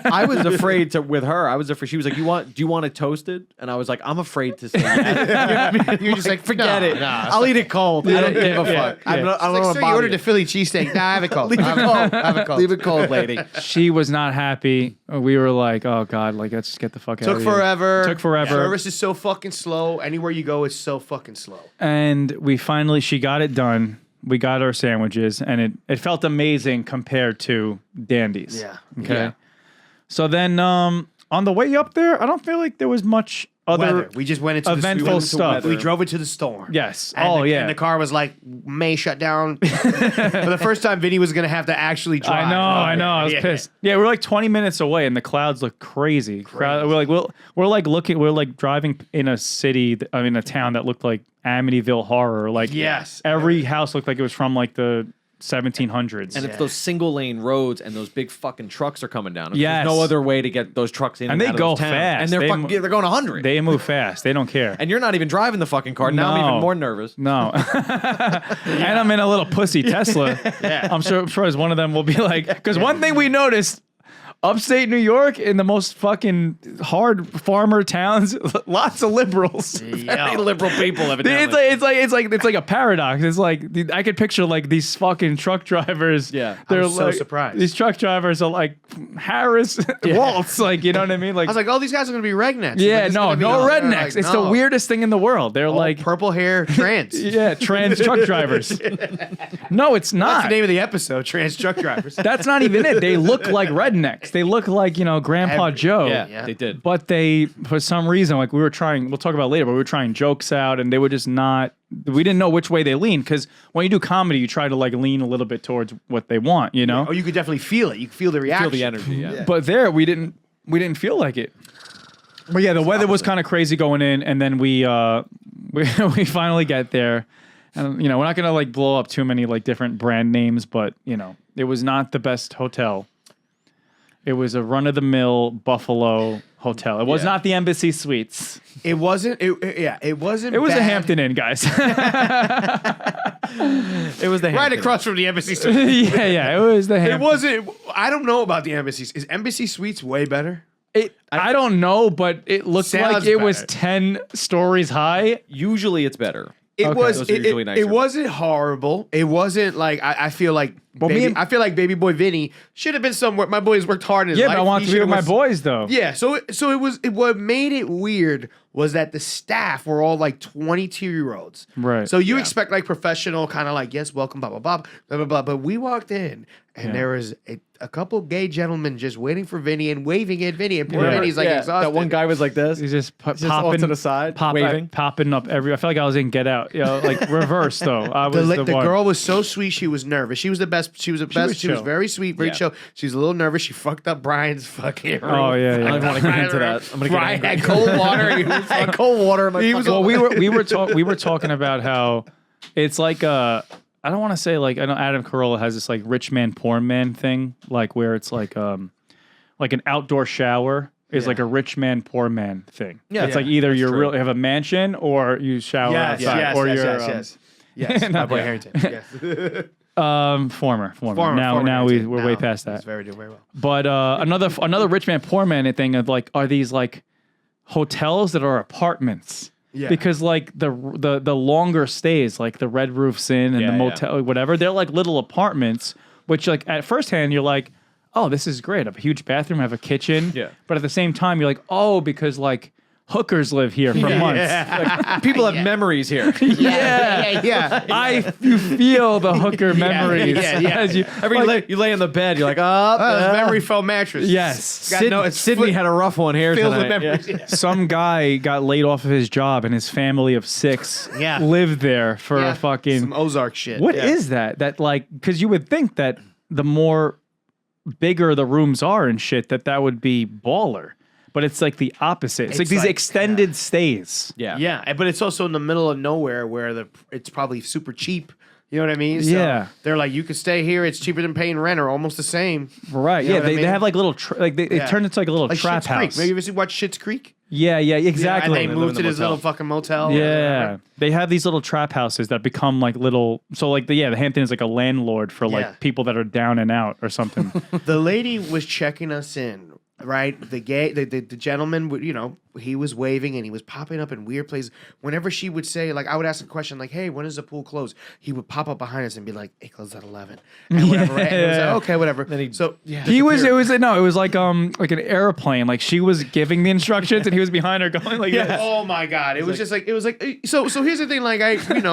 A: I was afraid to with her. I was afraid. She was like, "Do you want it toasted?" And I was like, "I'm afraid to say that."
C: You're just like,
A: Forget
C: no,
A: it.
C: no.
A: I'll eat it cold. I don't give a fuck. I don't
C: It's like,
A: want
C: sir,
A: to
C: you
A: bother
C: ordered a Philly cheesesteak. Nah, have it cold.
A: Leave it cold.
C: Have it cold.
A: Leave it cold, lady.
B: She was not happy. We were like, "Oh God, like let's just get the fuck out of
C: Took
B: here."
C: forever.
B: Took forever.
C: Service is so fucking slow. Anywhere you go is so fucking slow.
B: And she got it done. We got our sandwiches, and it felt amazing compared to Dandy's.
C: Yeah.
B: Okay.
A: Yeah.
B: So then on the way up there, I don't feel like there was much other
C: Weather. We just went into
B: eventful
C: the
B: stuff.
C: We drove into the storm.
B: Yes.
C: And
B: yeah.
C: And the car was like, may shut down. For the first time, Vinny was going to have to actually drive.
B: I know. I was
C: Yeah.
B: pissed. Yeah, we're like 20 minutes away, and the clouds look crazy. We're like driving in a city, a town that looked like Amityville Horror. Like,
C: Yes.
B: every house looked like it was from like the 1700s.
A: And it's those single lane roads, and those big fucking trucks are coming down.
B: Yes.
A: There's no other way to get those trucks in.
B: And they
A: out of
B: go
A: those towns.
B: fast.
A: and they're
B: They
A: going 100.
B: They move fast. They don't care.
A: and you're not even driving the fucking car. Now I'm
B: No.
A: even more nervous.
B: No. And I'm in a little pussy Tesla. I'm sure as one of them will be like, because one thing we noticed, upstate New York, in the most fucking hard farmer towns, lots of liberals.
A: Very liberal people, evidently.
B: It's like a paradox. It's like I could picture like these fucking truck drivers.
A: Yeah.
B: they're
C: I'm so
B: like,
C: surprised.
B: These truck drivers are like Harris Waltz, like, you know what I mean? Like,
C: I was like, oh, these guys are going to be rednecks.
B: yeah,
C: Like, it's
B: no
C: gonna be-
B: rednecks.
C: they're like,
B: It's
C: no.
B: the weirdest thing in the world. They're
C: Oh,
B: like
C: purple hair trans.
B: yeah, trans truck drivers. No, it's
C: That's
B: not.
C: the name of the episode, trans truck drivers.
B: That's not even it. They look like rednecks. They look like, Grandpa Joe.
A: yeah, they did.
B: But they, for some reason, like we'll talk about it later, but we were trying jokes out, and they were just not, we didn't know which way they lean, because when you do comedy, you try to like lean a little bit towards what they want,
C: Oh, you could definitely feel it. You could feel the reaction.
A: Feel the energy, yeah.
B: But there, we didn't feel like it. But yeah, the weather was kind of crazy going in, and then we finally get there. And we're not gonna like blow up too many like different brand names, but it was not the best hotel. It was a run-of-the-mill Buffalo hotel. It was not the Embassy Suites.
C: It wasn't. It wasn't.
B: It was a
C: bad.
B: Hampton Inn, guys.
A: It was the
C: Right
A: Hampton.
C: across from the Embassy Suites.
B: yeah. It was the
C: It
B: Hampton.
C: wasn't. I don't know about the Embassies. Is Embassy Suites way better?
B: I don't know, but it looked
C: Sounds
B: like it was
C: better.
B: 10 stories high.
A: Usually it's better.
C: It
B: Okay.
C: was.
A: Those are usually nicer.
C: It wasn't horrible. It wasn't like I feel like. I feel like baby boy Vinny should have been somewhere. My boys worked hard in his
B: Yeah,
C: life.
B: but I want
C: He
B: to be with
C: should've
B: my
C: went-
B: boys though.
C: Yeah, so it was. What made it weird was that the staff were all like 22-year-olds.
B: Right.
C: So you expect like professional, kind of like, yes, welcome, blah blah blah blah blah blah. But we walked in and there was a couple gay gentlemen just waiting for Vinny and waving at Vinny, and poor
B: Yeah.
C: Vinny's like exhausted.
A: That one guy was like this.
B: He's just
A: off
B: popping
A: to the side,
B: popping
A: waving.
B: up every. I feel like I was in Get Out. You know, like reverse though. I
C: The,
B: was
C: the
B: the one.
C: girl was so sweet. She was nervous. She was the best. She was the best. She was
B: chill.
C: very sweet, very
A: Yeah.
C: chill. She was a little nervous. She fucked up Brian's fucking room.
B: Oh yeah,
A: I
B: yeah.
A: don't want to get into that. I'm gonna get
C: Brian
A: angry.
C: had cold water. He was
A: Had cold water in my
C: He was
A: fucking-
B: Well, we were talking about how it's like I don't want to say like I know Adam Carolla has this like rich man poor man thing, like where it's like an outdoor shower is like a rich man poor man thing.
A: Yeah.
B: It's like either you
A: true.
B: really have a mansion or you shower
C: Yes,
B: outside
C: yes,
B: or
C: yes,
B: you're
C: yes, yes. Yes, my boy
B: Yeah.
C: Harrington. Yes.
B: former.
C: Former
B: Now
C: Harrington.
B: we're
C: Now
B: way past
C: he's
B: that.
C: doing very well.
B: But another rich man poor man thing of like are these like hotels that are apartments.
C: Yeah.
B: Because like the longer stays, like the Red Roof's Inn and
A: Yeah,
B: the motel, whatever, they're like little apartments. Which like at first hand you're like, oh, this is great. I have a huge bathroom, I have a kitchen.
A: Yeah.
B: But at the same time you're like, oh, because like hookers live here for months.
A: People have memories here.
C: Yeah.
B: You feel the hooker memories.
C: yeah.
B: As you,
A: You lay in the bed. You're like, oh,
C: Memory foam mattress.
B: yes.
A: Sydney had a rough one here
C: Filled with
A: tonight.
C: memories.
A: Yeah.
C: Yeah.
B: Some guy got laid off of his job and his family of 6
C: Yeah.
B: lived there for a fucking
C: Some Ozark shit.
B: What is that? That like because you would think that the more bigger the rooms are and shit that would be baller, but it's like the opposite. It's like these extended stays.
A: Yeah.
C: Yeah, but it's also in the middle of nowhere where it's probably super cheap. You know what I mean? So
B: Yeah.
C: They're like, you could stay here. It's cheaper than paying rent, or almost the same.
B: Right.
C: You know
B: Yeah.
C: what I
B: They
C: mean?
B: have like little they turn into like a little
C: Like
B: trap
C: Schitt's Creek.
B: house.
C: Maybe you ever watch Schitt's Creek?
B: Yeah. Exactly.
C: And they
A: live
C: moved
A: in
C: to
A: the
C: this
A: motel.
C: little fucking motel.
B: Yeah, they have these little trap houses that become like little. So like the Hampton is like a landlord for like
C: Yeah.
B: people that are down and out or something.
C: The lady was checking us in, right? The gentleman, he was waving and he was popping up in weird places. Whenever she would say, like, I would ask a question like, "Hey, when does the pool close?" He would pop up behind us and be like, "It closes at 11." And whatever. Right? And it was like, okay, whatever. Then it was
B: It was like an airplane. Like she was giving the instructions and he was behind her going like this.
C: Oh my God! It was so. Here's the thing, like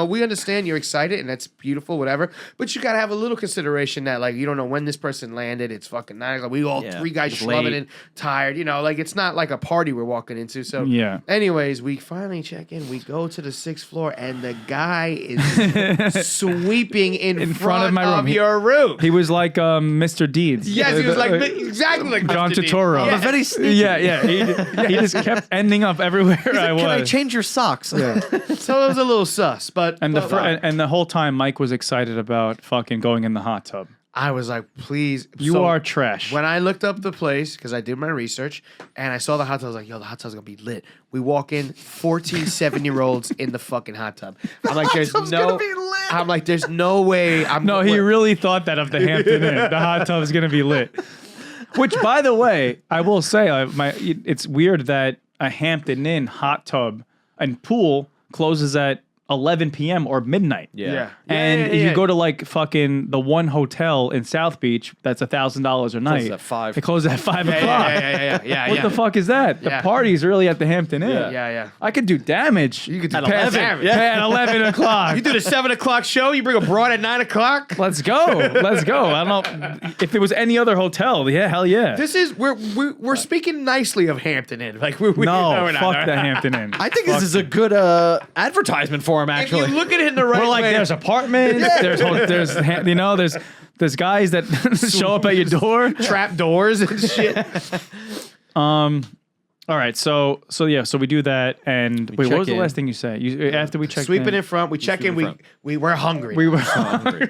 C: we understand you're excited and that's beautiful, whatever. But you gotta have a little consideration that like you don't know when this person landed. It's fucking 9 o'clock. We all three guys
A: it's
C: schlubbing
A: late.
C: and tired. Like it's not like a party we're walking into. So
B: Yeah.
C: Anyways, we finally check in. We go to the 6th floor and the guy is sweeping in front of
B: my room.
C: your room.
B: He was like Mr. Deeds.
C: Yes, he was like exactly like
B: John
C: Mr. Dean.
B: Turturro.
C: Yeah.
A: Very sneaky.
B: Yeah. He just kept ending up everywhere I was.
A: Can I change your socks?
C: So it was a little sus, but
B: and the whole time Mike was excited about fucking going in the hot tub.
C: I was like, please.
B: You
C: So
B: are trash.
C: When I looked up the place, because I did my research, and I saw the hot tub, I was like, yo, the hot tub's going to be lit. We walk in, 14 7-year-olds in the fucking hot tub. I'm like, there's no... I'm like, there's no way.
B: No, he really thought that of the Hampton Inn. The hot tub is going to be lit. Which, by the way, I will say, it's weird that a Hampton Inn hot tub and pool closes at 11 p.m. or midnight.
A: Yeah.
B: And you go to like fucking the one hotel in South Beach that's $1,000 a night.
A: at 5.
B: It closes at 5 o'clock.
C: Yeah.
B: What the fuck is that?
C: Yeah.
B: The party's really at the Hampton Inn.
C: Yeah.
B: I could do damage.
C: You could do
B: at
C: damage.
B: 11. At 11 o'clock.
C: You do the 7 o'clock show, you bring a broad at 9 o'clock?
B: Let's go. Let's go. I don't know if it was any other hotel. Yeah, hell yeah.
C: This is, we're speaking nicely of Hampton Inn. Like, we're
B: No,
C: we're not.
B: fuck the Hampton Inn.
A: I think this is a good advertisement for him,
C: If
A: actually.
C: you look at it in the right
B: We're like,
C: way.
B: there's apartments, there's guys that show up at your door.
C: trap doors and shit.
B: All right, so we do that, and wait,
A: check
B: what was the
A: in.
B: last thing you said? After we checked
C: Sweeping
B: in
C: front, we check in,
A: in front.
C: we're hungry.
B: we were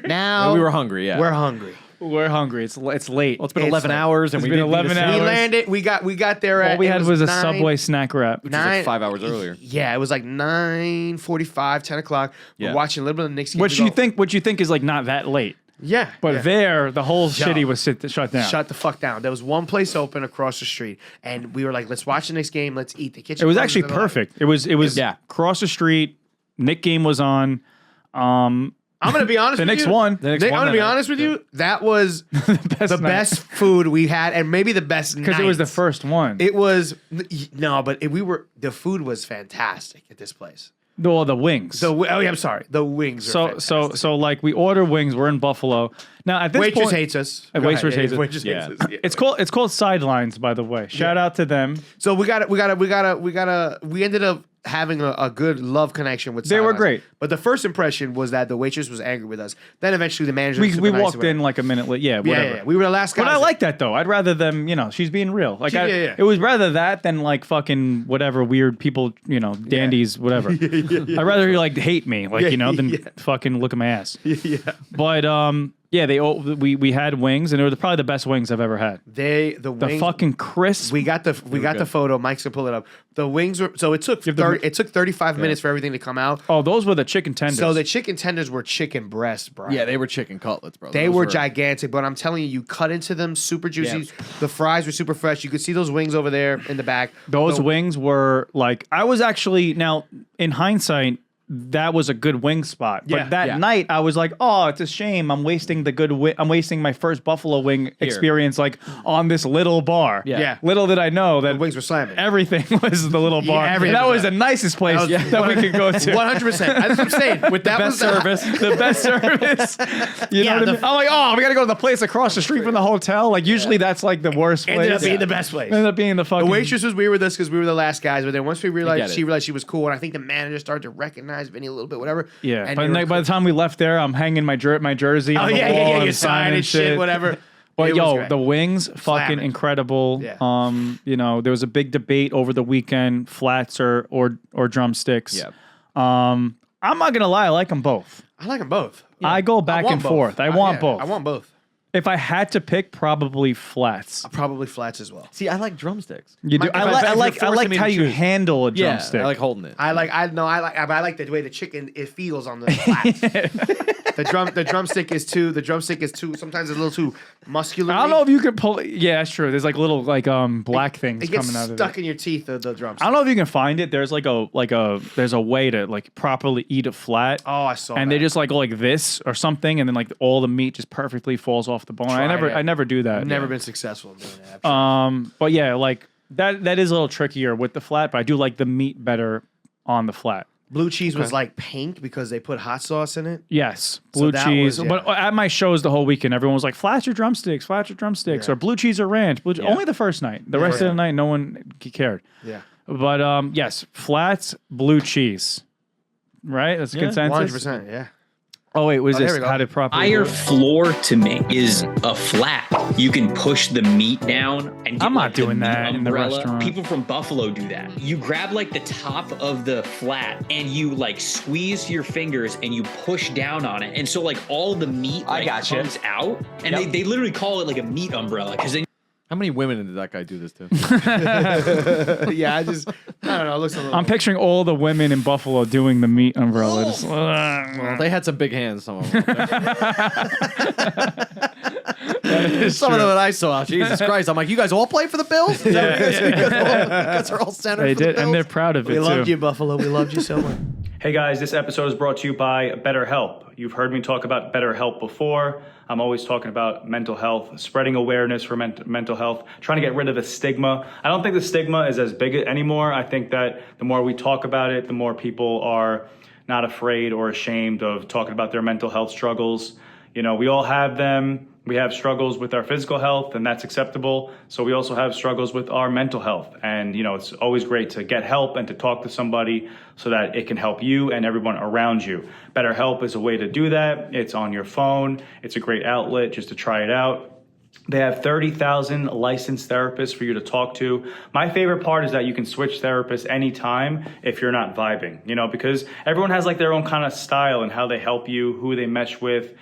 C: now
A: we were hungry, yeah.
C: We're hungry.
B: We're hungry. It's late.
A: Well, it's been 11 hours, and
B: It's
A: we
B: been
A: didn't
B: 11
A: need to
B: hours.
C: We
A: sleep.
C: landed. We got there at.
B: All we
C: it
B: had was a
C: 9
B: Subway snack wrap.
A: Which was like 5 hours earlier.
C: Yeah, it was like 9:45, 10 o'clock.
A: Yeah.
C: We're watching a little bit of the Knicks game.
B: Which
C: We
B: you
C: go,
B: think? What you think is like not that late?
C: Yeah.
B: But
C: yeah.
B: there, the whole
C: Yo.
B: city was shut down.
C: Shut the fuck down. There was one place open across the street, and we were like, "Let's watch the next game. Let's eat." The kitchen.
B: It was
C: closed
B: actually
C: at 11.
B: perfect. It was
A: Yeah.
B: across the street. Nick game was on.
C: I'm gonna be honest.
B: The
C: with
B: Knicks
C: you.
B: won.
A: The Knicks
C: I'm
A: won
C: gonna
A: that
C: be
A: night.
C: honest with you. That was the
B: night.
C: best food we had, and maybe the best
B: Because it was the
C: night.
B: first one.
C: It was no, but the food was fantastic at this place.
B: The wings.
C: I'm sorry. The wings. Are
B: So like we order wings. We're in Buffalo now. At this
C: waitress
B: point,
C: hates us.
B: Waitress hates us.
C: Waitress
A: Yeah.
C: hates us. Yeah.
B: It's called Sidelines, by the way. Shout out to them.
C: So we ended up having a good love connection with.
B: They were
C: Sidelines.
B: great.
C: But the first impression was that the waitress was angry with us. Then eventually the manager.
B: We
C: was super nice
B: walked
C: or whatever.
B: in like a minute late. Yeah,
C: Yeah,
B: whatever.
C: yeah, we were the last guys.
B: But I
C: there.
B: like that though. I'd rather them, she's being real. Like,
C: Yeah.
B: it was rather that than like fucking whatever weird people, dandies, whatever. I'd rather you like hate me, like than fucking look at my ass.
C: Yeah.
B: But we had wings, and they were probably the best wings I've ever had.
C: The
B: The
C: wings.
B: fucking crisp.
C: We got the photo. Mike's gonna pull it up. The wings were so it took 35 minutes for everything to come out.
B: Oh, those were the chicken tenders.
C: So the chicken tenders were chicken breasts, bro.
A: Yeah, they were chicken cutlets, bro.
C: They
A: Those
C: were gigantic, but I'm telling you, you cut into them super juicy.
A: Yeah.
C: The fries were super fresh. You could see those wings over there in the back.
B: Those
C: The-
B: wings were like I was actually now in hindsight. That was a good wing spot, but
C: Yeah,
B: that
A: yeah.
B: night I was like, "Oh, it's a shame. I'm wasting the good. I'm wasting my first buffalo wing experience, like on this little bar."
C: Yeah.
B: Little did I know that
C: The wings were slamming.
B: everything was the little bar.
C: everything
B: And that
C: was
B: was the nicest place
C: That was-
B: that we could go to.
C: 100%. That's what I'm saying. With that
B: Best service, the best service. You know what I mean? I'm like, oh, we got to go to the place across the street from the hotel. Like usually that's like the worst place.
C: Ended up being the best place.
B: Ended up being the fucking.
C: The waitress was weird with us because we were the last guys, but then once we
A: get
C: realized
A: it.
C: she realized she was cool, and I think the manager started to recognize Vinny a little bit, whatever.
B: Yeah,
C: And
B: but
C: they were
B: then, by the time we left there, I'm hanging my jersey.
C: Oh
B: on the
C: yeah,
B: wall
C: yeah,
B: and
C: your sign and shit, whatever.
B: But
C: It was
B: yo,
C: great.
B: the wings, fucking
C: Slamming.
B: incredible.
C: Yeah.
B: There was a big debate over the weekend, flats or drumsticks.
A: Yeah.
B: I'm not gonna lie, I like them both.
C: I like them both.
B: I go back
C: want
B: and
C: both.
B: forth. I want
C: yeah,
B: both.
C: I want both.
B: If I had to pick, probably flats.
C: Probably flats as well.
A: See, I like drumsticks.
B: You do.
C: Mike,
B: I
C: if
B: like. I
A: you're
B: like. I
A: forcing
B: like
A: me
B: how
A: to
B: you
A: choose.
B: handle a
A: Yeah,
B: drumstick.
A: I like holding it.
C: I like the way the chicken it feels on the flats. the drumstick is too. Sometimes it's a little too muscular.
B: I don't know if you could pull. Yeah, that's true. There's like little black things
C: It gets
B: coming out of
C: stuck
B: it.
C: in your teeth. The drumstick.
B: I don't know if you can find it. There's there's a way to like properly eat a flat.
C: Oh, I saw.
B: And
C: that.
B: they just like go like this or something, and then like all the meat just perfectly falls off the bone.
C: Tried it.
B: I never do that.
C: Never been successful in doing that.
B: But yeah, like that is a little trickier with the flat, but I do like the meat better on the flat.
C: Blue cheese was like pink because they put hot sauce in it.
B: Yes, blue
C: that
B: cheese.
C: was-
B: But at my shows the whole weekend, everyone was like, flats or drumsticks,
C: Yeah.
B: or blue cheese or ranch. Only the first night. The rest of the night, no one cared.
C: Yeah.
B: But yes, flats, blue cheese. Right? That's a consensus.
C: 100%. Yeah.
B: Oh wait, was
C: there
B: this
C: we go.
B: how did properly?
F: Higher floor to me is a flat. You can push the meat down and get
B: I'm not
F: like, the
B: doing
F: meat
B: that in the
F: umbrella.
B: restaurant.
F: People from Buffalo do that. You grab like the top of the flat and you like squeeze your fingers and you push down on it. And so like all the meat like, comes out. And they literally call it like a meat umbrella because then
A: How many women did that guy do this to?
C: Yeah. I don't know. It looks a little.
B: I'm picturing all the women in Buffalo doing the meat umbrella. Just,
A: Well, they had some big hands, some of them. Some of them that I saw. Jesus Christ. I'm like, you guys all play for the Bills? You guys are all centered
B: they
A: for the
B: did, and they're
A: Bills?
B: proud of it
C: we
B: too.
C: loved you, Buffalo. We loved you so much.
B: Hey guys, this episode is brought to you by BetterHelp. You've heard me talk about BetterHelp before. I'm always talking about mental health, spreading awareness for mental health, trying to get rid of the stigma. I don't think the stigma is as big anymore. I think that the more we talk about it, the more people are not afraid or ashamed of talking about their mental health struggles. You know, we all have them. We have struggles with our physical health, and that's acceptable. So we also have struggles with our mental health. And, you know, it's always great to get help and to talk to somebody so that it can help you and everyone around you. BetterHelp is a way to do that. It's on your phone. It's a great outlet just to try it out. They have 30,000 licensed therapists for you to talk to. My favorite part is that you can switch therapists anytime if you're not vibing, you know, because everyone has like their own kind of style and how they help you, who they mesh with.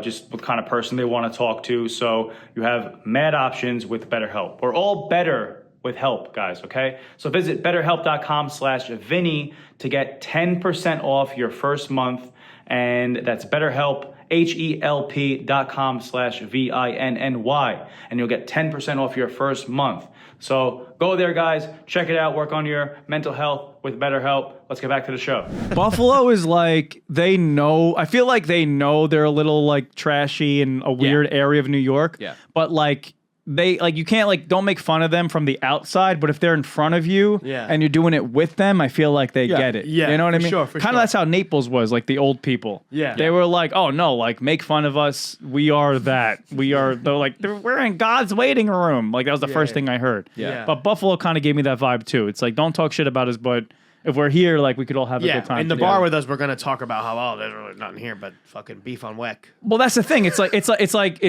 B: just what kind of person they want to talk to. So you have mad options with BetterHelp. We're all better with help, guys, okay? So visit betterhelp.com/Vinny to get 10% off your first month. And that's BetterHelp, HELP.com/VINNY. And you'll get 10% off your first month. So go there, guys. Check it out. Work on your mental health with BetterHelp. Let's get back to the show. Buffalo is like, they know, I feel like they know they're a little like trashy in a weird area of New York.
A: Yeah.
B: But like, they like, you can't like, don't make fun of them from the outside, but if they're in front of you and you're doing it with them, I feel like they get it.
C: Yeah,
B: you know what I mean?
C: sure,
B: Kind of that's how Naples was, like the old people.
C: Yeah.
B: They were like, oh no, like make fun of us. We are that. We are, they're like, we're in God's waiting room. Like that was the first thing I heard.
C: Yeah.
B: But Buffalo kind of gave me that vibe too. It's like, don't talk shit about us, but if we're here, like we could all have a good time.
C: in the
B: together.
C: bar with us, we're gonna talk about how there's really nothing here but fucking beef on weck.
B: Well, that's the thing. It's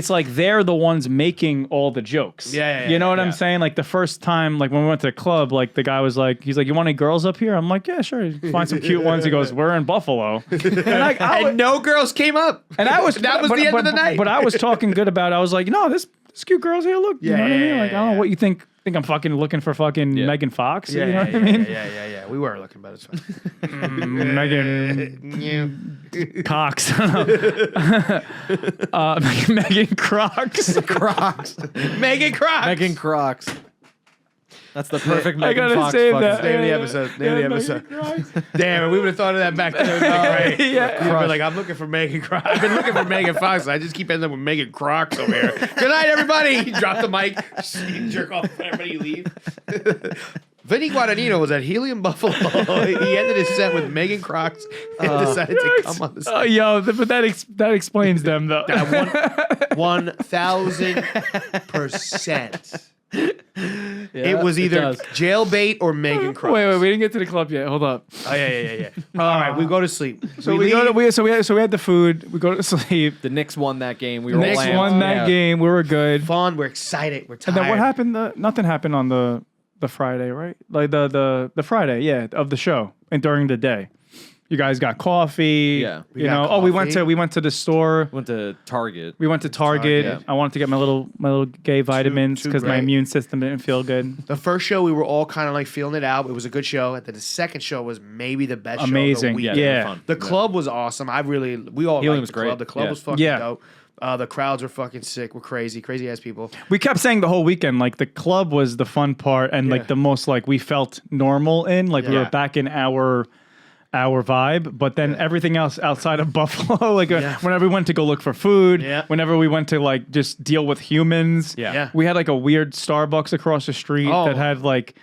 B: like they're the ones making all the jokes.
C: Yeah,
B: You know what I'm saying? Like the first time, like when we went to the club, like the guy was like, he's like, "You want any girls up here?" I'm like, "Yeah, sure." Find some cute ones. He goes, "We're in Buffalo,"
C: and no girls came up.
B: And I was
C: that was the end of the night.
B: But I was talking good about it. I was like, "No, this cute girls here. Look, you know what I mean? Like, I don't know what you think." Think I'm fucking looking for fucking Megan Fox? You know what I mean?
C: Yeah. We were looking, but it's fine.
B: Megan Cox. Megan Crocs.
A: Crocs.
C: Megan Crocs.
A: Megan Crocs. That's the perfect
B: I
A: Megan
B: gotta
A: Fox
B: save
A: fucking
B: that.
C: Name of the episode. Damn, we would have thought of that back then. Right? You'd be like, I'm looking for Megan Crocs. I've been looking for Megan Fox. I just keep ending up with Megan Crocs over here. Good night, everybody. You drop the mic. You jerk off when everybody leave. Vinny Guadagnino was at Helium Buffalo. He ended his set with Megan Crocs and decided to come on the stage.
B: But that explains them though.
C: 1,000%. It was either jailbait or Megan Crocs.
B: Wait, we didn't get to the club yet. Hold up.
C: Oh yeah. All right, we go to sleep.
B: So we had the food. We go to sleep.
A: The Knicks won that game. We were
B: Knicks won that game. We were good.
C: Fun. We're excited. We're tired.
B: And then what happened? Nothing happened on the Friday, right? Like the Friday, of the show and during the day. You guys got coffee.
A: Yeah.
B: We went to the store.
A: Went to Target.
B: We went to Target.
A: Target.
B: I wanted to get my little gay vitamins because my immune system didn't feel good.
C: The first show we were all kind of like feeling it out. It was a good show. The second show was maybe the best show of the week.
B: Yeah.
C: The club was awesome. We all liked the club. The club was fucking dope. The crowds were fucking sick. We're crazy ass people.
B: We kept saying the whole weekend, like the club was the fun part and like the most like we felt normal in, like we were back in our vibe, but then everything else outside of Buffalo, like whenever we went to go look for food, whenever we went to like just deal with humans, we had like a weird Starbucks across the street that had like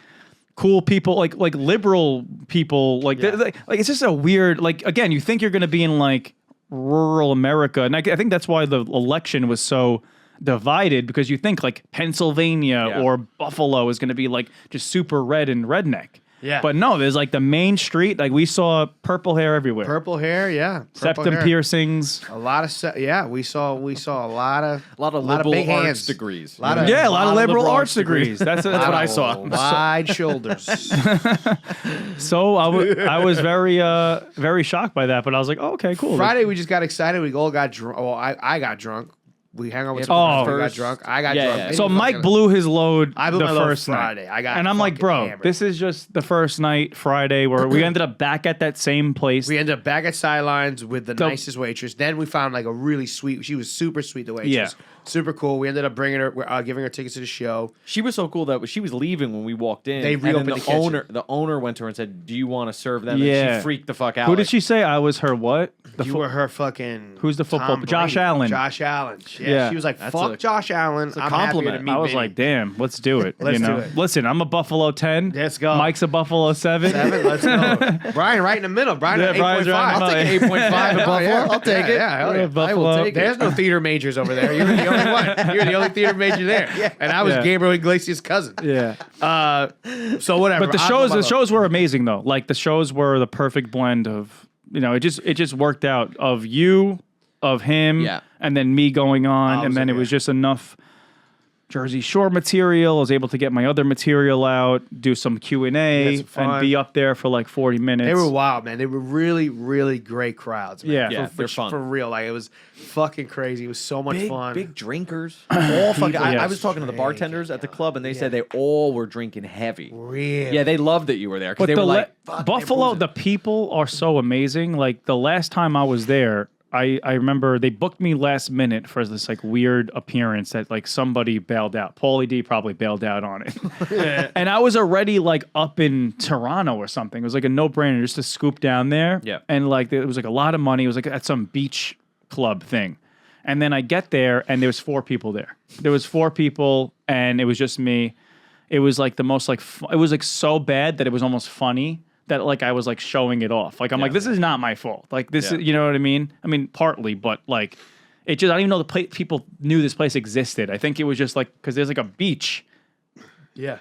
B: cool people, like liberal people, like it's just a weird, like again, you think you're gonna be in like rural America, and I think that's why the election was so divided, because you think like Pennsylvania or Buffalo is gonna be like just super red and redneck.
C: Yeah.
B: But no, there's like the main street. Like we saw purple hair everywhere.
C: Purple hair, yeah.
B: Septum piercings.
C: A lot of we saw a lot of
A: liberal
C: big
A: arts
C: hands.
A: degrees.
B: A lot of liberal arts degrees. That's what I saw.
C: Wide shoulders.
B: So I was very shocked by that, but I was like, oh, okay, cool.
C: Friday we just got excited. We all got drunk. Well, I got drunk. We hung out with some friends. We got drunk. I got drunk.
A: Yeah.
B: So Mike blew his load
C: I blew
B: the
C: my load
B: first
C: Friday.
B: night. And I'm like, bro, this is just the first night, Friday, where we ended up back at that same place.
C: We ended up back at Sidelines with the nicest waitress. Then we found like a really sweet, she was super sweet, the waitress.
B: Yeah.
C: Super cool. We ended up bringing her, giving her tickets to the show.
A: She was so cool that she was leaving when we walked in.
C: They reopened
A: and
C: the kitchen.
A: The owner went to her and said, "Do you want to serve them?"
B: Yeah.
A: And she freaked the fuck out.
B: Who did she say? I was her what?
C: You were her fucking.
B: Who's the football?
C: Tom
B: Josh
C: Brady.
B: Allen.
C: Josh Allen. Yeah.
B: Yeah.
C: She was like,
A: That's
C: "Fuck Josh Allen." I'm
A: compliment.
C: happy to meet
B: I was
C: Vinny.
B: like, damn, let's do it.
C: Let's do it.
B: Listen, I'm a Buffalo 10.
C: Let's go.
B: Mike's a Buffalo 7.
C: 7, let's go. Brian right in the middle. Brian at
B: Brian's
C: 8.5.
B: right in the
C: I'll take
B: middle.
C: an 8.5 in Buffalo. I'll take it. Yeah, hell yeah.
A: I will take it.
C: There's no theater majors over there. You're the only one. You're the only theater major there. Yeah. And I was Gabriel Iglesias' cousin.
B: Yeah.
C: So whatever.
B: But the shows were amazing though. Like the shows were the perfect blend of, it just worked out of you, of him, and then me going on, and then it was just enough Jersey Shore material. I was able to get my other material out, do some Q&A, and be up there for like 40 minutes.
C: They were wild, man. They were really, really great crowds, man.
B: Yeah,
A: they're fun.
C: For real. Like, it was fucking crazy. It was so much fun.
A: Big drinkers. All fucking, I
B: Yes.
A: was talking to the bartenders at the club, and they said they all were drinking heavy.
C: Really?
A: Yeah, they loved that you were there. Because
B: But
A: they were like,
B: Buffalo, the people are so amazing. Like the last time I was there, I remember they booked me last minute for this like weird appearance that like somebody bailed out. Paulie D probably bailed out on it. And I was already like up in Toronto or something. It was like a no-brainer just to scoop down there.
A: Yeah.
B: And like it was like a lot of money. It was like at some beach club thing. And then I get there and there was 4 people there. There was 4 people and it was just me. It was like the most like it was like so bad that it was almost funny. That like I was like showing it off. Like I'm like, this is not my fault. Like this is, you know what I mean? I mean, partly, but like it just, I don't even know the people knew this place existed. I think it was just like, because there's like a beach.
C: Yeah.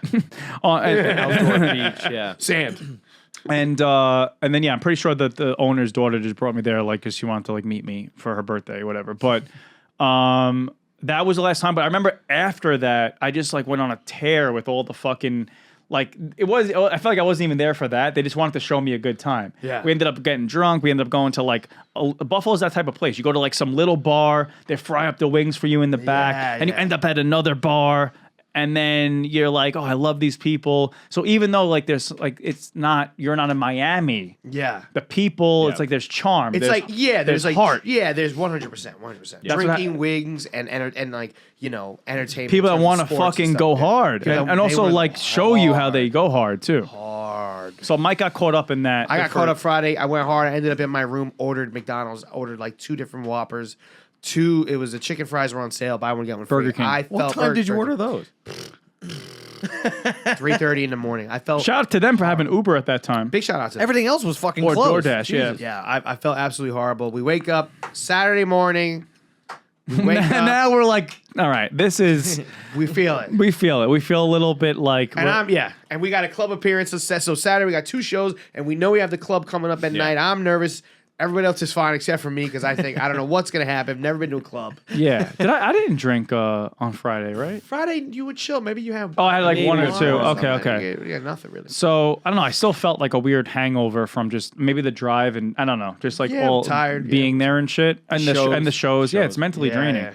A: outdoor beach, yeah.
C: Sand.
B: And then, yeah, I'm pretty sure that the owner's daughter just brought me there, like, because she wanted to like meet me for her birthday or whatever. But that was the last time. But I remember after that, I just like went on a tear with all the fucking, like I felt like I wasn't even there for that. They just wanted to show me a good time.
C: Yeah.
B: We ended up getting drunk. We ended up going to like Buffalo's that type of place. You go to like some little bar. They fry up the wings for you in the back, and you end up at another bar. And then you're like, oh, I love these people. So even though like there's like you're not in Miami.
C: Yeah.
B: The people, it's like there's charm.
C: It's like, there's like
B: heart.
C: Yeah, there's 100%. Drinking wings and like, you know, entertainment.
B: People that
C: want to
B: fucking go hard. And also like show you how they go hard too.
C: Hard.
B: So Mike got caught up in that.
C: I got caught up Friday. I went hard. I ended up in my room, ordered McDonald's, ordered like 2 different Whoppers. It was the chicken fries were on sale. Buy one, get one free.
B: Burger King.
A: What time did you order those?
C: 3:30 in the morning. I felt
B: Shout out to them for having Uber at that time.
C: big shout out to them.
A: Everything else was fucking
B: Or
A: closed.
B: DoorDash, yeah.
C: Yeah, I felt absolutely horrible. We wake up Saturday morning. We wake up.
B: Now we're like, all right, this is.
C: We feel it.
B: We feel it. We feel a little bit like.
C: And and we got a club appearance. So Saturday we got 2 shows, and we know we have the club coming up at night. I'm nervous. Everybody else is fine except for me because I think I don't know what's gonna happen. I've never been to a club.
B: Yeah. I didn't drink on Friday, right?
C: Friday you would chill. Maybe you have.
B: Oh, I had like
C: maybe
B: 1 or 2.
C: something.
B: Okay.
C: Yeah, nothing really.
B: So I don't know. I still felt like a weird hangover from just maybe the drive and I don't know, just like
C: Yeah, I'm
B: all
C: tired,
B: being there and shit and the shows. Yeah, it's mentally draining.
C: Yeah.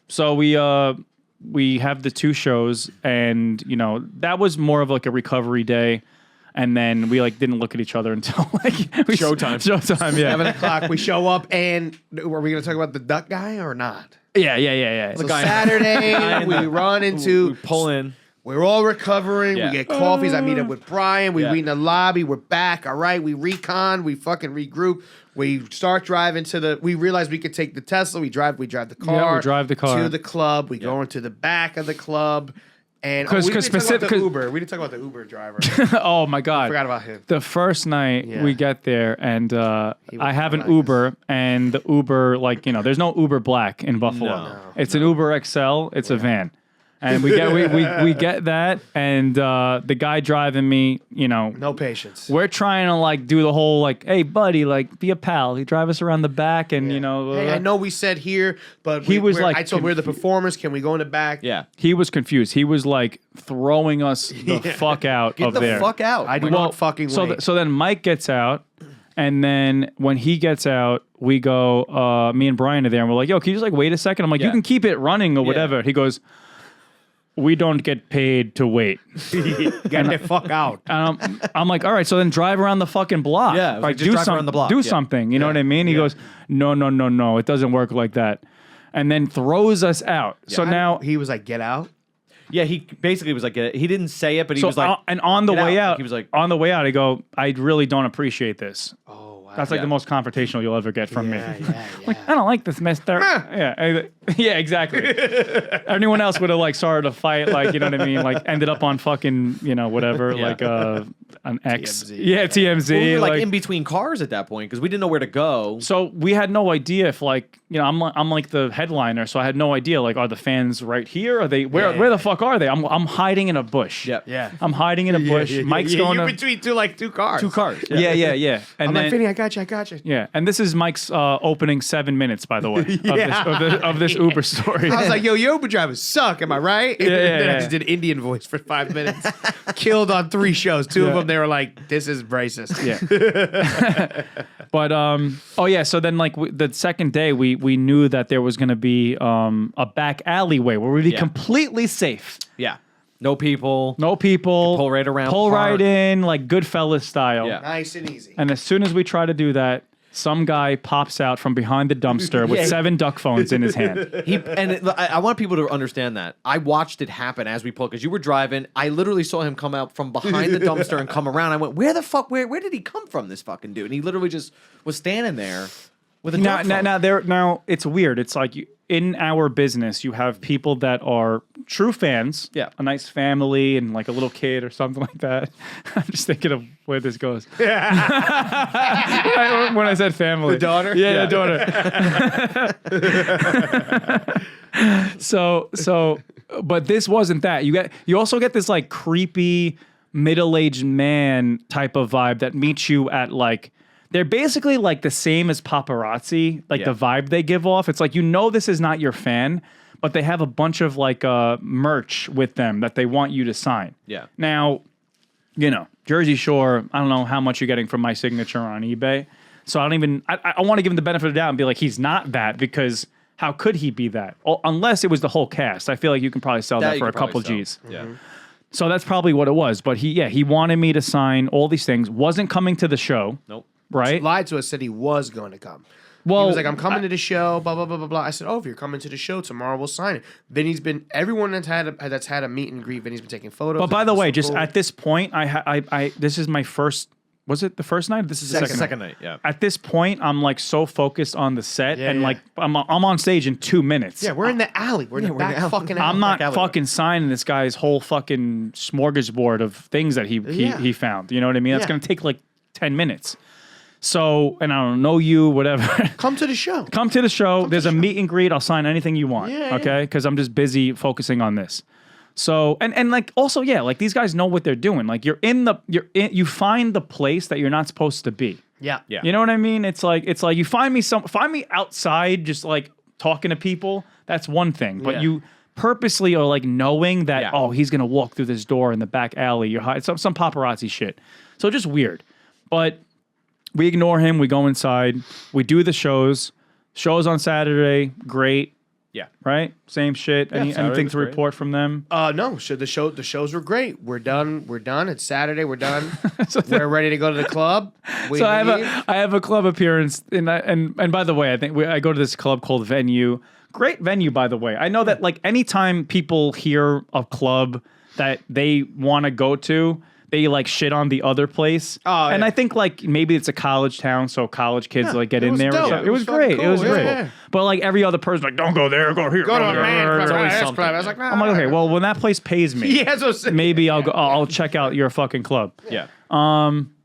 B: So we have the 2 shows and you know that was more of like a recovery day. And then we like didn't look at each other until like
A: Showtime.
B: Showtime, yeah.
C: 7 o'clock. We show up, and are we gonna talk about the duck guy or not?
B: Yeah.
C: So Saturday we run into.
A: We pull in.
C: We're all recovering.
A: Yeah.
C: We get coffees. I meet up with Brian. We meet in the lobby. We're back. All right. We recon. We fucking regroup. We start driving we realize we could take the Tesla. We drive the car.
B: Yeah, we drive the car.
C: to the club. We go into the back of the club. And we didn't talk about the Uber. We didn't talk about the Uber driver.
B: Oh my god.
C: I forgot about him.
B: The first night
C: Yeah.
B: we get there and I have an Uber and the Uber like, you know, there's no Uber Black in Buffalo. It's an Uber XL, it's a van. And we get that and the guy driving me, you know,
C: No patience.
B: we're trying to like do the whole like, hey buddy, like be a pal. He drive us around the back and you know
C: Hey, I know we said here, but
B: He was like
C: I told him we're the performers. Can we go in the back?
A: Yeah.
B: he was confused. He was like throwing us the fuck out
A: Get
B: of
A: the
B: there.
A: fuck out.
C: I do not fucking
B: so
C: wait.
B: so then Mike gets out, and then when he gets out, we go. Me and Brian are there, and we're like, "Yo, can you just like wait a second?" I'm like, "You can keep it running or whatever." He goes, "We don't get paid to wait."
C: Get the fuck out.
B: And I'm like, "All right, so then drive around the fucking block.
A: Yeah, I was like, just
B: do
A: drive around the block.
B: Do
A: Yeah.
B: something. You know what I mean?" He goes, "No, it doesn't work like that," and then throws us out. So now
C: he was like, "Get out."
A: Yeah, he basically was like, he didn't say it, but he
B: so
A: was like,
B: and on the
A: "Get
B: way out,
A: he was like,
B: on the way out, I go, "I really don't appreciate this."
C: Oh, wow.
B: That's like the most confrontational you'll ever get from me.
C: Yeah.
B: Like, I don't like this, mister. Yeah, exactly. Anyone else would have like started a fight, like, you know what I mean? Like ended up on fucking, you know, whatever, like an X.
C: TMZ.
B: Yeah, TMZ.
A: well, we were like in between cars at that point because we didn't know where to go.
B: So we had no idea if like, you know, I'm like the headliner, so I had no idea like, are the fans right here? Are they where the fuck are they? I'm hiding in a bush.
A: Yep.
C: Yeah.
B: I'm hiding in a bush. Mike's going
C: you
B: to
C: between two cars.
A: Two cars.
B: Yeah. And
C: I'm
B: then
C: like, Vinny, I got you.
B: yeah, and this is Mike's opening 7 minutes, by the way, of this worst Uber story.
C: I was like, yo, Uber drivers suck. Am I right? And then I
B: yeah.
C: just did Indian voice for 5 minutes. Killed on 3 shows. 2 of them, they were like, this is racist.
B: Yeah. But so then like the second day we knew that there was going to be a back alleyway where we'd be completely safe.
A: Yeah. No people.
B: No people.
A: Pull right around.
B: Pull
A: park.
B: right in, like Goodfellas style.
A: Yeah.
C: Nice and easy.
B: And as soon as we try to do that, some guy pops out from behind the dumpster with 7 duck phones in his hand.
A: I want people to understand that. I watched it happen as we pulled, because you were driving. I literally saw him come out from behind the dumpster and come around. I went, where the fuck, where did he come from, this fucking dude? And he literally just was standing there with a duck phone.
B: Now it's weird. It's like in our business, you have people that are true fans.
A: Yeah.
B: A nice family and like a little kid or something like that. I'm just thinking of where this goes. When I said family.
C: The daughter?
B: Yeah, the daughter. So, but this wasn't that. You also get this like creepy middle-aged man type of vibe that meets you at like, they're basically like the same as paparazzi, like the vibe they give off. It's like, this is not your fan, but they have a bunch of like merch with them that they want you to sign.
A: Yeah.
B: Now, Jersey Shore, I don't know how much you're getting from my signature on eBay. So I want to give him the benefit of the doubt and be like, he's not that, because how could he be that? Unless it was the whole cast. I feel like you can probably sell that for a couple G's.
A: Yeah.
B: So that's probably what it was. But he wanted me to sign all these things. Wasn't coming to the show.
A: Nope.
B: Right?
C: Lied to us, said he was going to come.
B: Well,
C: he was like, I'm coming to the show, blah, blah, blah, blah, blah. I said, if you're coming to the show tomorrow, we'll sign it. Vinny's been, everyone that's had a meet and greet, Vinny's been taking photos.
B: But by the way, just
C: cool.
B: at this point, this is my first, was it the first night? This is the second
A: night, yeah.
B: At this point, I'm like so focused on the set like I'm on stage in 2 minutes.
C: Yeah, we're in the alley. We're in the back fucking alley.
B: I'm not fucking signing this guy's whole fucking smorgasbord of things that he found. You know what I mean? That's going to take like 10 minutes. So, and I don't know you, whatever.
C: Come to the show.
B: Come to the show. There's a meet and greet. I'll sign anything you want.
C: Yeah,
B: okay? Because I'm just busy focusing on this. So, and like also, like these guys know what they're doing. Like you find the place that you're not supposed to be.
C: Yeah.
B: You know what I mean? It's like you find me outside just like talking to people. That's one thing. But you purposely are like knowing that he's gonna walk through this door in the back alley. You're hiding some paparazzi shit. So just weird. But we ignore him. We go inside. We do the shows. Shows on Saturday. Great.
A: Yeah.
B: Right? Same shit. Anything to report from them?
C: No. So the shows were great. We're done. It's Saturday. We're done. We're ready to go to the club.
B: I have a club appearance, and by the way, I think I go to this club called Venue. Great venue, by the way. I know that like anytime people hear a club that they want to go to, they like shit on the other place. And I think like maybe it's a college town, so college kids like get in there.
C: Dope.
B: It was great.
C: Cool.
B: It was great.
C: Yeah.
B: But like every other person, like don't go there, go here,
C: Go to a
B: there.
C: man
B: It's
C: club.
B: always
C: Ass
B: something.
C: club. I was like,
B: I'm like, okay, well when that place pays me,
C: yeah, that's what I'm saying.
B: maybe I'll go. I'll check out your fucking club.
A: Yeah.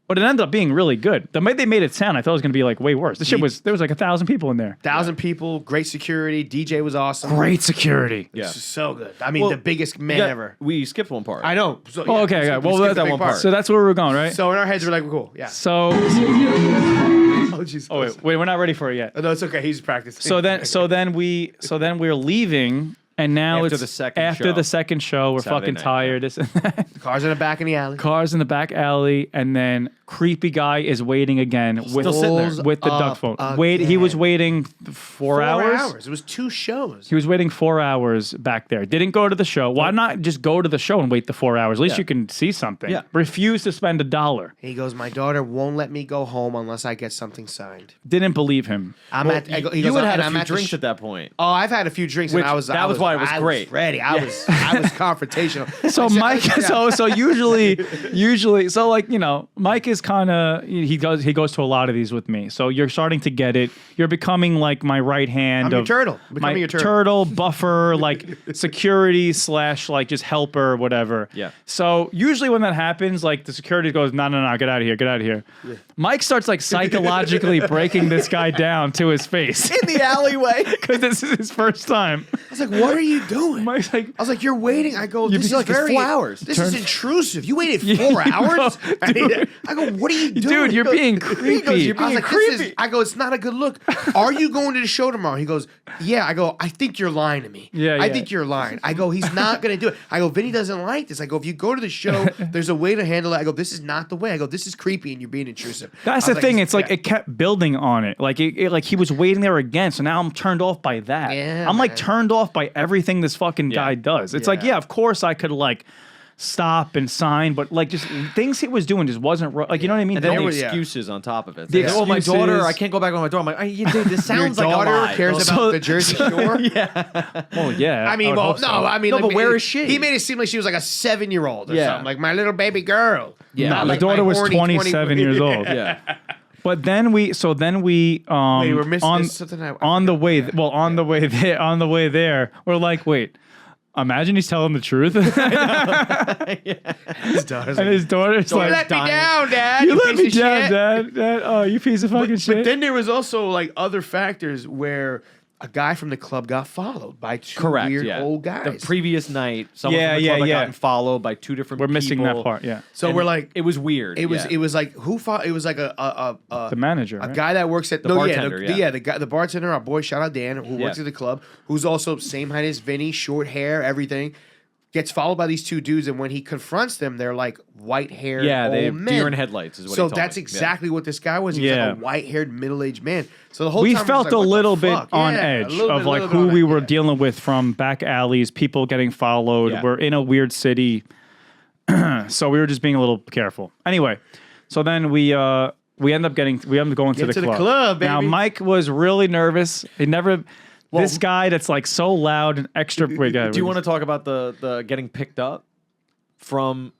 B: But it ended up being really good. The way they made it sound, I thought it was going to be like way worse. There was like 1,000 people in there.
C: 1,000 people, great security. DJ was awesome.
B: Great security.
A: Yeah.
C: So good. I mean, the biggest man ever.
A: We skipped one part.
C: I know. So,
B: Oh, okay.
C: So
B: Well,
C: we skipped
B: that
C: the
A: one
C: big
A: part.
B: So that's where we're going, right?
C: So in our heads, we're like, cool. Yeah.
B: So,
C: Oh, jeez.
B: oh wait, we're not ready for it yet.
C: No, it's okay. He's practicing.
B: So then we're leaving, and now
A: After
B: it's
A: the second
B: after
A: show.
B: the second show. We're
A: Saturday
B: fucking
A: night,
B: tired. This and that.
C: Cars in the back in the alley.
B: Cars in the back alley, and then creepy guy is waiting again with
A: still sitting there.
B: with the duck phone. He was waiting 4 hours.
C: It was 2 shows.
B: He was waiting 4 hours back there. Didn't go to the show. Why not just go to the show and wait the 4 hours? At least you can see something.
A: Yeah.
B: Refused to spend $1.
C: He goes, my daughter won't let me go home unless I get something signed.
B: Didn't believe him.
C: I'm at. He
A: You
C: goes,
A: had had
C: "And
A: a
C: I'm
A: few
C: at the
A: drinks
C: sh-"
A: at that point.
C: Oh, I've had a few drinks,
A: Which-
C: and I was
A: why it was great.
C: ready. I was confrontational.
B: So Mike, so usually, so like Mike is kind of he goes to a lot of these with me. So you're starting to get it. You're becoming like my right hand.
C: I'm your
B: of
C: turtle. I'm becoming
B: my
C: your turtle.
B: buffer, like security / like just helper, whatever.
A: Yeah.
B: So usually when that happens, like the security goes, no, get out of here. Yeah. Mike starts like psychologically breaking this guy down to his face
A: In the alleyway.
B: because this is his first time.
C: I was like, what are you doing?
B: Mike's like,
C: I was like, you're waiting. I go, this is
A: like, it's
C: very
A: 4 hours.
C: This is intrusive. You waited 4 hours? I go, what are you doing?
B: Dude, you're being creepy.
A: You're
C: I was
A: being
C: like,
A: creepy.
C: I go, it's not a good look. Are you going to the show tomorrow? He goes, yeah. I go, I think you're lying to me.
B: Yeah,
C: I
B: yeah.
C: think you're lying. I go, he's not going to do it. I go, Vinny doesn't like this. I go, if you go to the show, there's a way to handle it. I go, this is not the way. I go, this is creepy and you're being intrusive.
B: That's
C: I
B: the
C: was
B: thing. It's like
C: yeah.
B: it kept building on it. Like like he was waiting there again. So now I'm turned off by that.
C: Yeah,
B: I'm like
C: man.
B: turned off by everything this fucking guy does. It's like,
C: Yeah.
B: yeah, of course I could like stop and sign, but like just things he was doing just wasn't right. Like, you know what I mean?
A: And then
B: Don't-
A: the excuses on top of it.
B: The
A: Oh, my daughter,
B: excuses.
A: I can't go back with my daughter. I'm like, dude, this
C: Your
A: sounds like a
C: daughter
A: lie.
C: cares
B: So-
C: about the Jersey Shore?
B: well, yeah.
C: I mean,
B: would
C: well,
B: hope
C: no,
B: so.
C: I mean,
A: No,
C: like,
A: but where is she?
C: He made it seem like she was like a 7-year-old or
A: Yeah.
C: something, like my little baby girl.
A: Yeah.
B: No,
C: Not
B: the
C: like my
B: daughter was
C: horny
B: 27 years old.
A: Yeah.
B: But then we
C: Wait, we're missing
B: on,
C: this, something I
B: on the
C: forgot.
B: way on the way there we're like, wait, imagine he's telling the truth.
C: His daughter's
B: And
C: like,
B: his daughter's
C: you
B: like,
C: let me
A: dying.
C: down, Dad.
B: you let
C: piece
B: me
C: of
B: down,
C: shit."
B: Dad. Oh, you piece of fucking shit.
C: But then there was also like other factors where a guy from the club got followed by two
A: Correct.
C: weird
A: Yeah.
C: old guys.
A: The previous night, someone
B: Yeah,
A: from the club
B: yeah,
A: had
B: yeah.
A: gotten followed by two different
B: We're missing that
A: people.
B: part. Yeah,
C: so
A: And
C: we're like,
A: it was weird.
C: it was
A: yeah.
C: it was like who fought? It was like
B: the manager.
C: a
B: right?
C: guy that works at
A: The bartender, yeah.
C: the guy, the bartender, our boy, shout out Dan, who works
A: Yeah.
C: at the club, who's also same height as Vinny, short hair, everything. Gets followed by these two dudes, and when he confronts them, they're like white-haired
A: Yeah, they
C: old
A: have
C: men.
A: deer in headlights is what he
C: So
A: told
C: that's
A: me. Yeah.
C: exactly what this guy was. He was
B: Yeah.
C: like a white-haired, middle-aged man. So the whole
B: We
C: time I was
B: felt
C: like,
B: a
C: what the
B: little bit
C: fuck?
B: on
C: Yeah, a
B: edge
C: little
B: of
C: bit-
B: like
C: little
B: who
C: bit on
B: we
C: edge,
B: were
C: yeah.
B: dealing with from back alleys, people getting followed.
A: Yeah.
B: We're in a weird city, so we were just being a little careful. Anyway, so then we end up going to the
C: to the
B: club.
C: club,
B: Now
C: baby.
B: Mike was really nervous. He never. This guy that's like so loud and extra. Wait,
A: Do you want to talk about the getting picked up from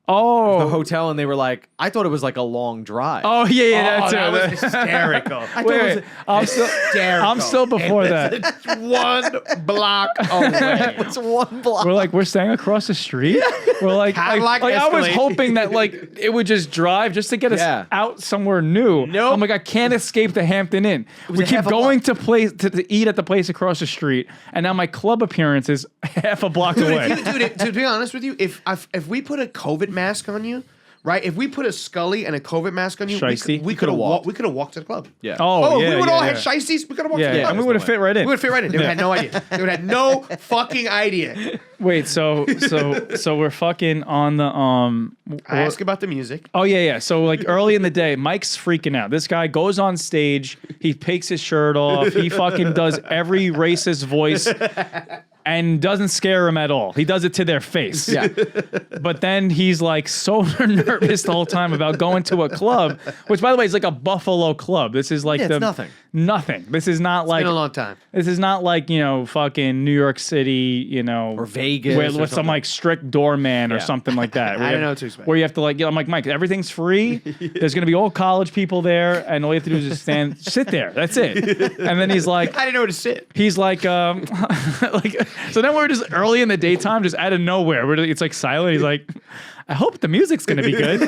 B: Oh,
A: the hotel? And they were like, I thought it was like a long drive.
B: oh yeah, yeah.
C: Oh,
B: That's
C: that
B: it.
C: was hysterical.
A: I thought
B: Wait,
A: it was
B: wait. I'm still before that.
C: It's 1 block away.
A: it's one block.
B: We're staying across the street. We're like
C: Cadillac
B: I was
C: Escalade.
B: hoping that like it would just drive just to get us
A: Yeah.
B: out somewhere new.
C: Nope.
B: I'm like, I can't escape the Hampton Inn. We
A: a
B: keep
A: half a
B: going to eat at the place across the street, and now my club appearance is half a block away.
C: Dude, to be honest with you, if we put a COVID mask on you, right? If we put a Scully and a COVID mask on you,
B: Shiesty?
C: we could have walked. We could have walked to the club.
A: Yeah.
B: Oh,
C: if
B: yeah,
C: we would
B: yeah,
C: all
B: yeah.
C: had shiesties, we could have walked
B: Yeah,
C: to the
B: yeah,
C: club.
B: and we would have fit right in.
C: We would fit right in. They would have had no idea. They would have had no fucking idea.
B: Wait, so we're fucking on the
C: I ask about the music.
B: Oh yeah. So like early in the day, Mike's freaking out. This guy goes on stage, he takes his shirt off, he fucking does every racist voice and doesn't scare him at all. He does it to their face.
A: Yeah.
B: But then he's like so nervous the whole time about going to a club, which by the way is like a Buffalo club. This is like
A: Yeah, it's nothing.
B: Nothing. This is not like
C: Been a long time.
B: this is not like, fucking New York City,
A: Or Vegas
B: with
A: or
B: some
A: something.
B: like strict doorman or
A: Yeah.
B: something like that.
C: I don't know what to expect.
B: Where you have to like, I'm like, Mike, everything's free. There's gonna be all college people there, and all you have to do is just sit there. That's it. And then he's like,
C: I didn't know where to sit.
B: he's like, like, so then we're just early in the daytime, just out of nowhere. It's like silent. He's like, I hope the music's gonna be good.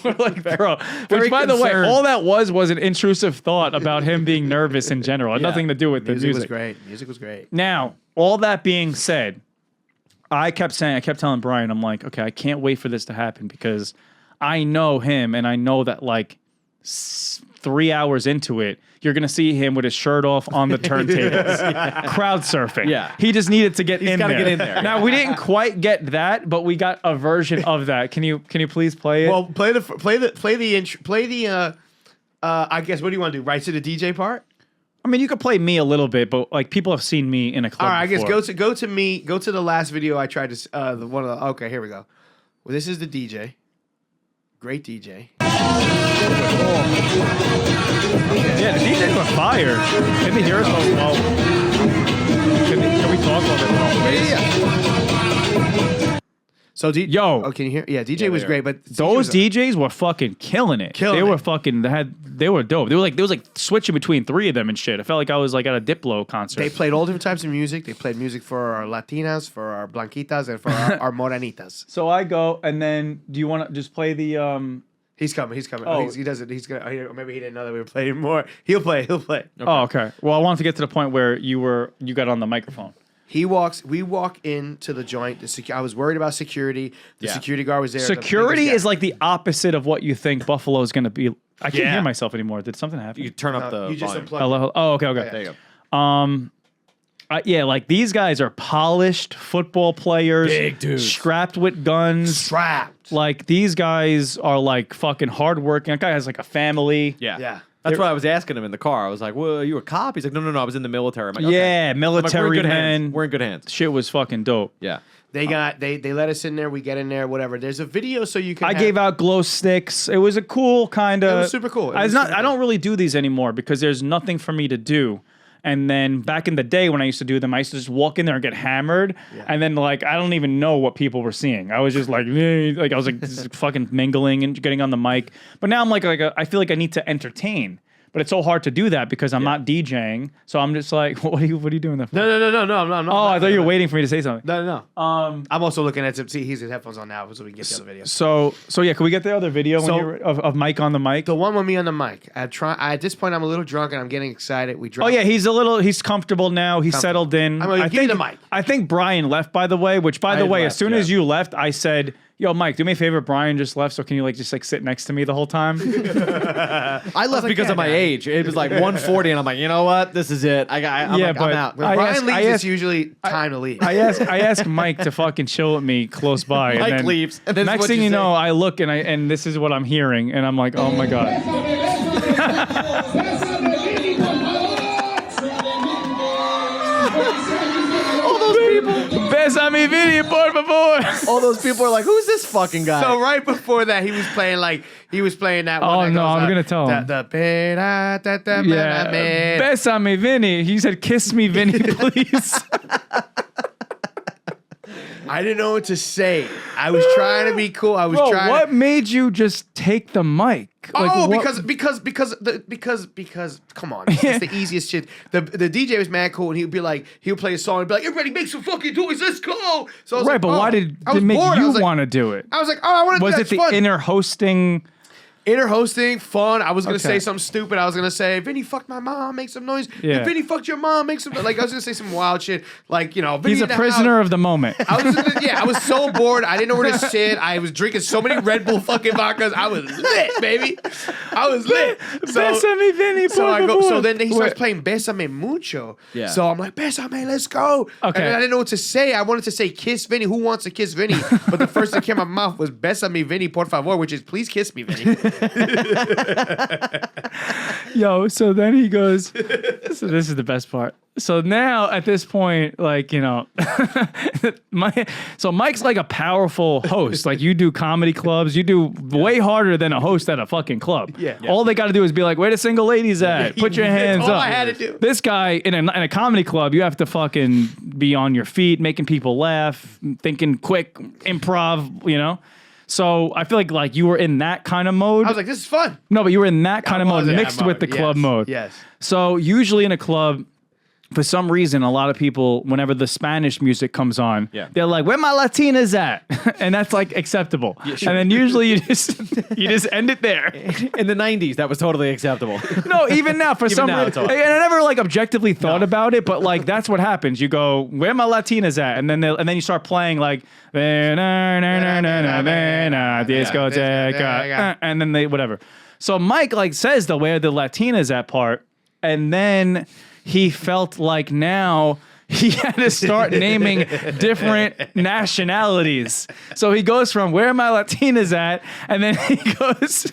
B: We're like, bro.
A: Very
B: Which, by the way,
A: concerned.
B: all that was an intrusive thought about him being nervous in general. It had
A: Yeah.
B: nothing to do with the
C: Music
B: music.
C: was great. Music was great.
B: Now, all that being said, I kept telling Brian, I'm like, okay, I can't wait for this to happen because I know him and I know that like 3 hours into it, you're going to see him with his shirt off on the turntables, crowd surfing.
A: Yeah.
B: He just needed to get in
A: gotta
B: there.
A: get in there.
B: Now, we didn't quite get that, but we got a version of that. Can you please play it?
C: Well, play the I guess what do you want to do? Right to the DJ part?
B: I mean, you could play me a little bit, but like people have seen me in a club
C: All right, I guess
B: before.
C: go to me. Go to the last video I tried to. The one of the. Okay, here we go. Well, this is the DJ. Great DJ.
B: Yeah, the DJs were fire. Can they hear us? Well, can we talk while they're
C: So
B: Yo.
C: oh, can you hear? Yeah, DJ
A: Yeah,
C: was
A: they
C: great,
A: are.
C: but
B: Those DJs were fucking killing it.
C: Killing
B: they were
C: it.
B: fucking. They were dope. They was like switching between three of them and shit. I felt like I was like at a Diplo concert.
C: they played all different types of music. They played music for our Latinas, for our Blanquitas, and for our Morenitas.
B: So I go, and then do you want to just play the?
C: He's coming. He's coming.
B: Oh.
C: He doesn't. He's gonna. Or maybe he didn't know that we were playing more. He'll play.
B: Oh, okay. Well, I wanted to get to the point where you got on the microphone.
C: We walk into the joint. I was worried about security. The security guard was there.
B: Security is like the opposite of what you think Buffalo is going to be. I can't hear myself anymore. Did something happen?
A: You turn up the
C: You just
A: volume.
C: unplugged.
B: Hello. Oh, okay.
A: There you go.
B: Yeah, like these guys are polished football players,
A: Big dudes.
B: strapped with guns.
C: Strapped.
B: Like these guys are like fucking hardworking. That guy has like a family.
A: Yeah.
C: Yeah.
A: That's what I was asking him in the car. I was like, "Well, are you a cop?" He's like, "No, I was in the military." I'm like, okay.
B: Yeah,
A: I'm like,
B: military
A: we're in good
B: men.
A: hands. We're in good hands.
B: Shit was fucking dope.
A: Yeah.
C: They let us in there. We get in there. Whatever. There's a video so you can.
B: I gave out glow sticks. It was a cool kind of.
C: It was super cool.
B: I don't really do these anymore because there's nothing for me to do. And then back in the day when I used to do them, I used to just walk in there and get hammered. Yeah. And then like I don't even know what people were seeing. I was just like I was like just fucking mingling and getting on the mic. But now I'm like I feel like I need to entertain. But it's so hard to do that because I'm not DJing. So I'm just like, what are you doing that for?
C: No. I'm not.
B: Oh, I thought you were waiting for me to say something.
C: No. I'm also looking at see he's his headphones on now so we can get the other video.
B: So yeah, can we get the other video of Mike on the mic?
C: The one with me on the mic. At this point, I'm a little drunk and I'm getting excited.
B: Oh yeah, he's comfortable now. He's settled in.
C: I think the mic.
B: I think Brian left, by the way. Which, by the way, as soon as you left, I said, "Yo, Mike, do me a favor. Brian just left, so can you just sit next to me the whole time?"
A: I left because of my age. It was like 1:40, and I'm like, you know what? This is it. I'm out.
C: When Brian leaves, it's usually time to leave.
B: I asked Mike to fucking chill with me close by.
A: Mike
B: and then
A: leaves. And then
B: next thing you know, I look and this is what I'm hearing, and I'm like, oh my god. Bésame, Vinny, por favor.
A: All those people are like, who's this fucking guy?
C: So right before that, he was playing that one.
B: Oh no, I'm gonna tell him.
C: Yeah.
B: Bésame, Vinny. He said, "Kiss me, Vinny, please."
C: I didn't know what to say. I was trying to be cool. I was trying.
B: What made you just take the mic?
C: Because come on, it's the easiest shit. The DJ was mad cool, and he would play a song and be like, "Everybody make some fucking noise, let's go." So I was like,
B: but why did it make you want to do it?
C: I was like, "Oh, I want to do
B: Was
C: that.
B: it the
C: fun.
B: inner hosting?
C: Inner hosting, fun. I was gonna
B: Okay.
C: say something stupid. I was gonna say, "Vinny fucked my mom, make some noise."
B: Yeah.
C: If Vinny fucked your mom, make some. Like I was gonna say some wild shit. Like Vinny
B: He's a
C: in the
B: prisoner
C: house.
B: of the moment.
C: I was so bored. I didn't know where to sit. I was drinking so many Red Bull fucking vodkas. I was lit, baby. I was lit.
B: Bésame, Vinny,
C: So
B: por
C: I go.
B: favor.
C: So then he starts
B: Wait.
C: playing Bésame Mucho.
A: Yeah.
C: So I'm like, Bésame, let's go.
B: Okay.
C: And then I didn't know what to say. I wanted to say Kiss Vinny. Who wants to kiss Vinny? But the first thing came out of my mouth was Bésame Vinny, por favor, which is please kiss me, Vinny.
B: Yo, so then he goes, so this is the best part. So now at this point, Mike's like a powerful host. Like you do comedy clubs, you do way harder than a host at a fucking club.
C: Yeah.
B: All they got to do is be like, where the single ladies at? Put your hands
C: all
B: up.
C: I had to do.
B: This guy in a comedy club, you have to fucking be on your feet, making people laugh, thinking quick, improv, So I feel like you were in that kind of mode.
C: I was like, this is fun.
B: No, but you were in that kind of mode
C: Yeah,
B: mixed with the club
C: yes,
B: mode.
C: Yes.
B: So usually in a club, for some reason, a lot of people, whenever the Spanish music comes on, they're like, "Where my Latinas at?" And that's like acceptable. Yeah, sure. And then usually you just end it there.
A: In the 90s, that was totally acceptable.
B: No, even now, for some reason, and I never objectively thought about it, but that's what happens. You go, "Where my Latinas at?" And then you start playing discoteca, and then they whatever. So Mike says the "Where the Latinas at" part, and then he felt like now he had to start naming different nationalities. So he goes from "Where are my Latinas at?" and then he goes,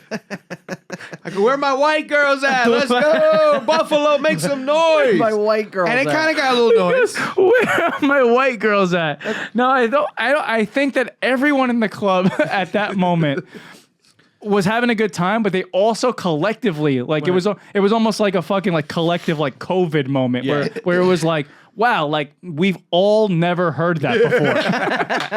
C: I go, where are my white girls at? Let's go. Buffalo, make some noise.
A: My white girl.
C: And it kind of got a little noise.
B: "Where are my white girls at?" No, I don't. I think that everyone in the club at that moment was having a good time, but they also collectively it was almost like a fucking collective COVID moment where it was like, wow, we've all never heard that before.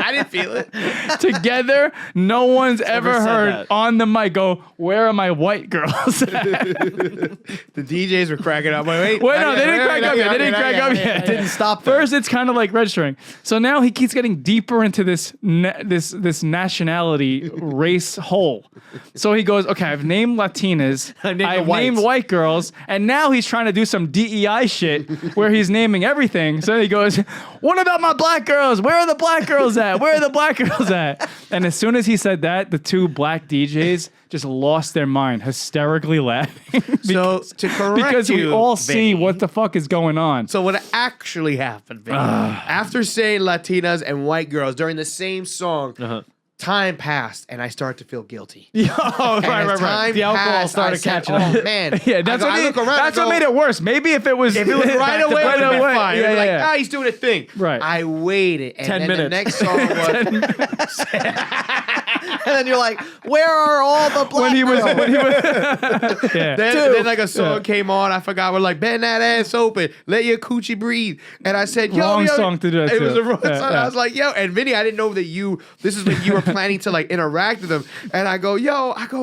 C: I didn't feel it.
B: Together, no one's ever
A: said
B: heard
A: that.
B: on the mic go, "Where are my white girls at?"
C: The DJs were cracking up. Wait,
B: No, they didn't crack up yet. They didn't crack up yet.
A: It didn't stop there.
B: First, it's kind of registering. So now he keeps getting deeper into this nationality race hole. So he goes, okay, I've named Latinas,
A: I've named
B: I've
A: the
B: named
A: whites.
B: white girls, and now he's trying to do some DEI shit where he's naming everything. anything. So he goes, what about my black girls? Where are the black girls at? Where are the black girls at? And as soon as he said that, the two black DJs just lost their mind, hysterically laughing.
C: So to correct
B: because
C: you,
B: we all see
C: Vinny,
B: what the fuck is going on.
C: So what actually happened, Vinny, after saying Latinas and white girls during the same song, time passed and I started to feel guilty.
B: Right. The alcohol started catching up.
C: Oh man,
B: Yeah, that's what made it worse. Maybe if it was
C: right away, it would have been fine.
B: Yeah,
C: Like,
B: yeah.
C: he's doing a thing.
B: Right.
C: I waited, and
B: 10
C: then
B: minutes.
C: the next song was.
A: And then you're like, where are all the black
B: when he was,
A: girls?
B: yeah.
C: Then like a song came on. I forgot. We're like, bend that ass open, let your coochie breathe. And I said, yo,
B: Wrong song to do that
C: It
B: too.
C: was a wrong
B: Yeah,
C: song.
B: yeah.
C: I was like, yo, and Vinny, I didn't know that this is when you were planning to like interact with them. And I go,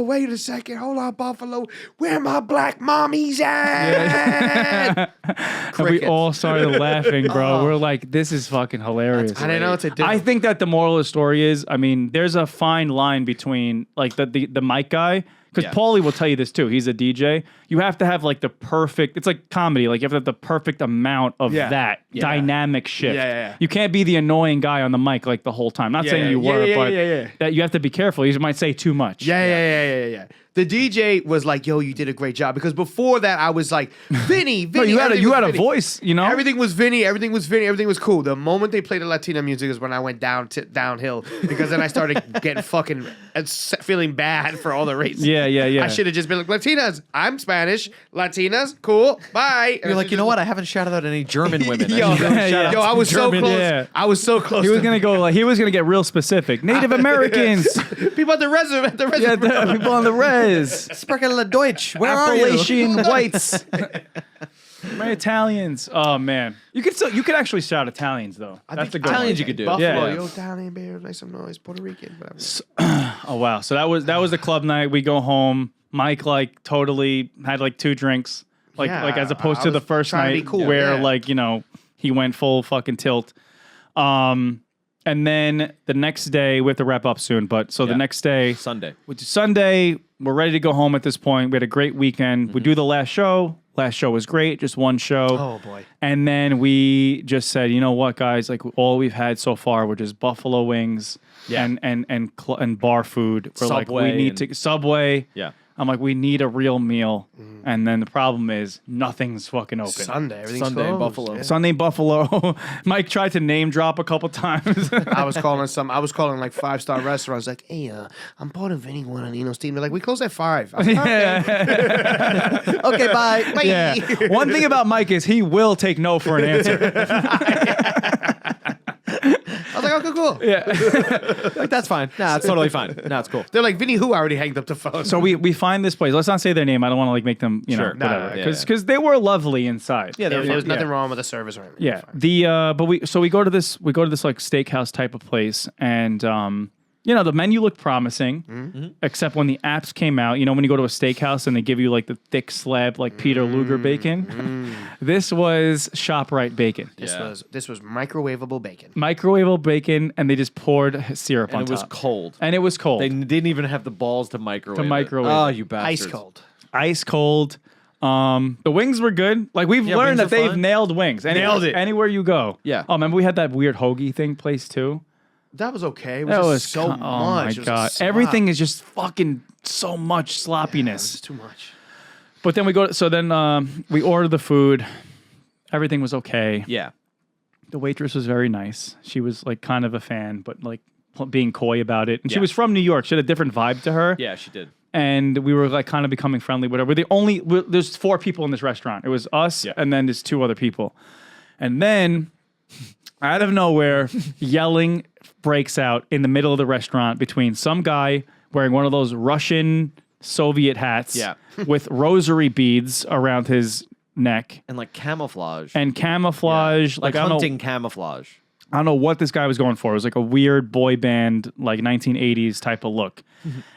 C: wait a second, hold on, Buffalo, where my black mommies at?
B: And we all started laughing, bro. We're like, this is fucking hilarious.
C: I didn't know what to do.
B: I think that the moral of the story is, I mean, there's a fine line between like the mic guy, because Paulie will tell you this too. He's a DJ. You have to have like the perfect. It's like comedy. Like you have to have the perfect amount of that dynamic shift.
C: Yeah.
B: You can't be the annoying guy on the mic like the whole time. Not saying you were, but that you have to be careful. You might say too much.
C: Yeah. The DJ was like, yo, you did a great job. Because before that, I was like, Vinny.
B: No, you had a
C: Vinny.
B: voice. You know,
C: Everything was Vinny. Everything was cool. The moment they played the Latina music is when I went downhill because then I started getting fucking feeling bad for all the races.
B: Yeah.
C: I should have just been like, Latinas, I'm Spanish. Latinas, cool, bye.
A: You're like, you know what? I haven't shouted out any German women.
C: Yo, I was so
B: German,
C: close.
B: yeah.
C: I was so close.
B: he was gonna go. Like, he was gonna get real specific. Native Americans.
C: People at the resume.
B: Yeah, the people on the res.
A: Sprechen Deutsch. Where are you?
B: Appalachian whites. My Italians. Oh man, you could actually shout Italians though. That's a good
A: Italians
B: one.
A: you could do.
C: Buffalo,
B: Yeah.
C: yo, Italian bear, make some noise. Puerto Rican, whatever.
B: Oh wow. So that was the club night. We go home. Mike like totally had like 2 drinks. Like as opposed
C: I
B: to the
C: was
B: first
C: trying to
B: night
C: be cool,
B: where
C: yeah.
B: like, you know, he went full fucking tilt. And then the next day, we have to wrap up soon, but so the next day,
A: Sunday.
B: which is Sunday, we're ready to go home at this point. We had a great weekend. We do the last show. Last show was great, just one show.
C: Oh boy.
B: And then we just said, you know what, guys? Like all we've had so far were just buffalo wings and bar food. We're like, we
A: Subway
B: need to Subway.
A: Yeah.
B: I'm like, we need a real meal. And then the problem is nothing's fucking open.
C: Sunday, everything's
A: Sunday in
C: closed.
A: Buffalo.
C: Yeah.
B: Sunday in Buffalo. Mike tried to name drop a couple times.
C: I was calling like 5-star restaurants. Like, hey, I'm part of Vinny one on Eno's team. They're like, we close at 5. I was like, okay.
A: Okay, bye. Bye.
B: Yeah. One thing about Mike is he will take no for an answer.
C: I was like, okay, cool.
B: Yeah.
A: Like, that's fine. Nah, it's totally fine. Nah, it's cool.
C: They're like, Vinny who already hanged up the phone.
B: So we find this place. Let's not say their name. I don't want to like make them, you know,
A: Sure.
B: whatever.
A: Yeah,
B: Because they were lovely inside.
A: Yeah,
C: there was nothing
B: Yeah.
C: wrong with the service or anything.
B: Yeah. But we go to this like steakhouse type of place, and you know, the menu looked promising, except when the apps came out. You know, when you go to a steakhouse and they give you like the thick slab like Peter Luger bacon. This was ShopRite bacon.
C: This was microwavable bacon.
B: Microwavable bacon, and they just poured syrup on
A: And it was
B: top.
A: cold.
B: And it was cold.
A: They didn't even have the balls to microwave.
B: microwave
A: Oh,
B: it.
A: you bastards.
C: Ice cold.
B: Ice cold. The wings were good. Like we've learned
A: wings
B: that
A: are
B: they've
A: fine.
B: nailed wings.
C: Nailed it.
B: Anywhere you go.
A: Yeah.
B: Oh, remember we had that weird hoagie thing place too?
C: That was okay. It
B: That
C: was
B: was
C: just so
B: oh
C: much.
B: my
C: It was a
B: god.
C: slop.
B: Everything is just fucking so much
C: It
B: sloppiness.
C: was too much.
B: But then we ordered the food. Everything was okay.
A: Yeah.
B: The waitress was very nice. She was like kind of a fan, but like being coy about it. And she
A: Yeah.
B: was from New York. She had a different vibe to her.
A: Yeah, she did.
B: And we were like kind of becoming friendly, whatever. There's 4 people in this restaurant. It was us, and then there's 2 other people. And then, out of nowhere, yelling breaks out in the middle of the restaurant between some guy wearing one of those Russian Soviet hats
A: Yeah.
B: with rosary beads around his neck
A: And like camouflage.
B: and camouflage.
A: like
B: I don't know-
A: hunting camouflage.
B: I don't know what this guy was going for. It was like a weird boy band, like 1980s type of look.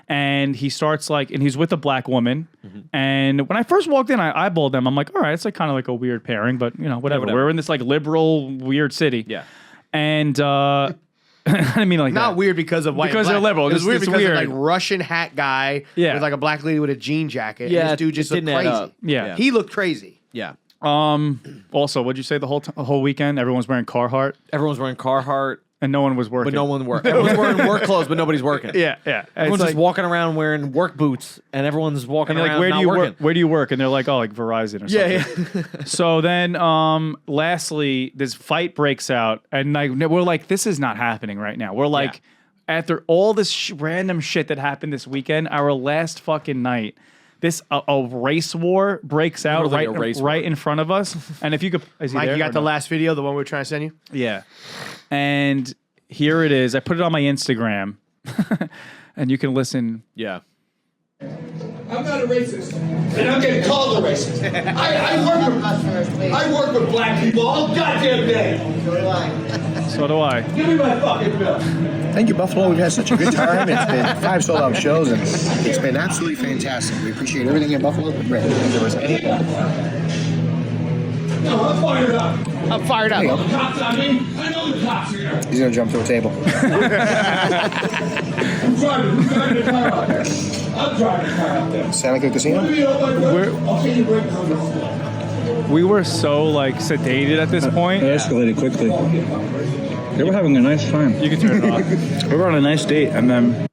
B: And he starts like, and he's with a black woman. And when I first walked in, I eyeballed them. I'm like, all right, it's like kind of like a weird pairing, but you know, whatever.
A: whatever.
B: We're in this like liberal, weird city.
A: Yeah.
B: And I didn't mean like
C: Not
B: that.
C: weird because of white.
B: Because
C: and
B: they're
C: black.
B: liberal.
C: It was
B: It's-
C: weird
B: it's
C: because
B: weird.
C: of like Russian hat guy
B: Yeah.
C: with like a black lady with a jean jacket.
A: Yeah,
C: and this dude just
A: it
C: looked
A: didn't add
C: crazy.
A: up.
B: Yeah.
C: He looked crazy.
A: Yeah.
B: Also, what'd you say the whole weekend? Everyone's wearing Carhartt,
A: Everyone's wearing Carhartt,
B: and no one was working.
A: but no one worked. Everyone's wearing work clothes, but nobody's working.
B: Yeah.
A: Everyone's
B: It's
A: just walking around wearing work boots, and everyone's walking
B: and you're
A: around
B: like, where do
A: not
B: you
A: working.
B: work? Where do you work? And they're like, oh, like Verizon or something.
A: Yeah.
B: So then, lastly, this fight breaks out, and we're like, this is not happening right now. We're like, after all this random shit that happened this weekend, our last fucking night, this a race war breaks out
A: Literally a race
B: right
A: war.
B: in front of us. And if you could, is he
C: Mike,
B: there
C: you got
B: or
C: the
B: no?
C: last video, the one we were trying to send you?
B: Yeah. And here it is. I put it on my Instagram, and you can listen.
A: Yeah.
G: I'm not a racist, and I'm getting called a racist. I work with black people all goddamn day.
B: So do I.
G: Give me my fucking bill.
H: Thank you, Buffalo. We've had such a good time. It's been 5 sold-out shows, and it's been absolutely fantastic. We appreciate everything in Buffalo. Great. If there was any...
G: No, I'm fired up.
C: I'm fired up.
G: The cops on me. I know the cops are here.
H: He's going to jump through a table.
G: I'm driving. Who's driving the car out there? I'm driving the car out there.
H: Santa Cruz Casino?
G: I'll take you break down.
B: We were so like sedated at this point.
I: It escalated quickly. They were having a nice time.
B: You can turn it off.
I: We were on a nice date, and then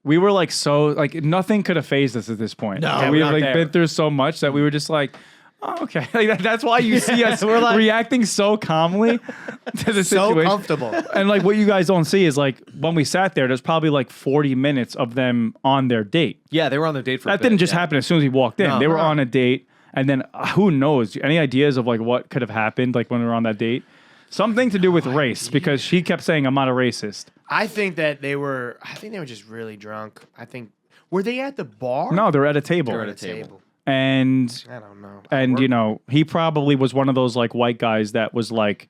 B: We were like so like nothing could have phased us at this point.
A: No,
B: we've
A: not
B: like
A: there.
B: been through so much that we were just like, oh, okay. Like, that's why you see us
A: We're like-
B: reacting so calmly to the
C: So
B: situation.
C: comfortable.
B: And like what you guys don't see is like when we sat there, there's probably like 40 minutes of them on their date.
A: Yeah, they were on their date for a
B: That
A: bit,
B: didn't just
A: yeah.
B: happen as soon as we walked in.
A: No.
B: They were on a date, and then who knows? Any ideas of like what could have happened like when we were on that date? Something to do with race, because she kept saying I'm not a racist.
C: I think they were just really drunk. Were they at the bar?
B: No, they're at a table.
A: They're at a table.
B: And
C: I don't know.
B: and you know, he probably was one of those like white guys that was like,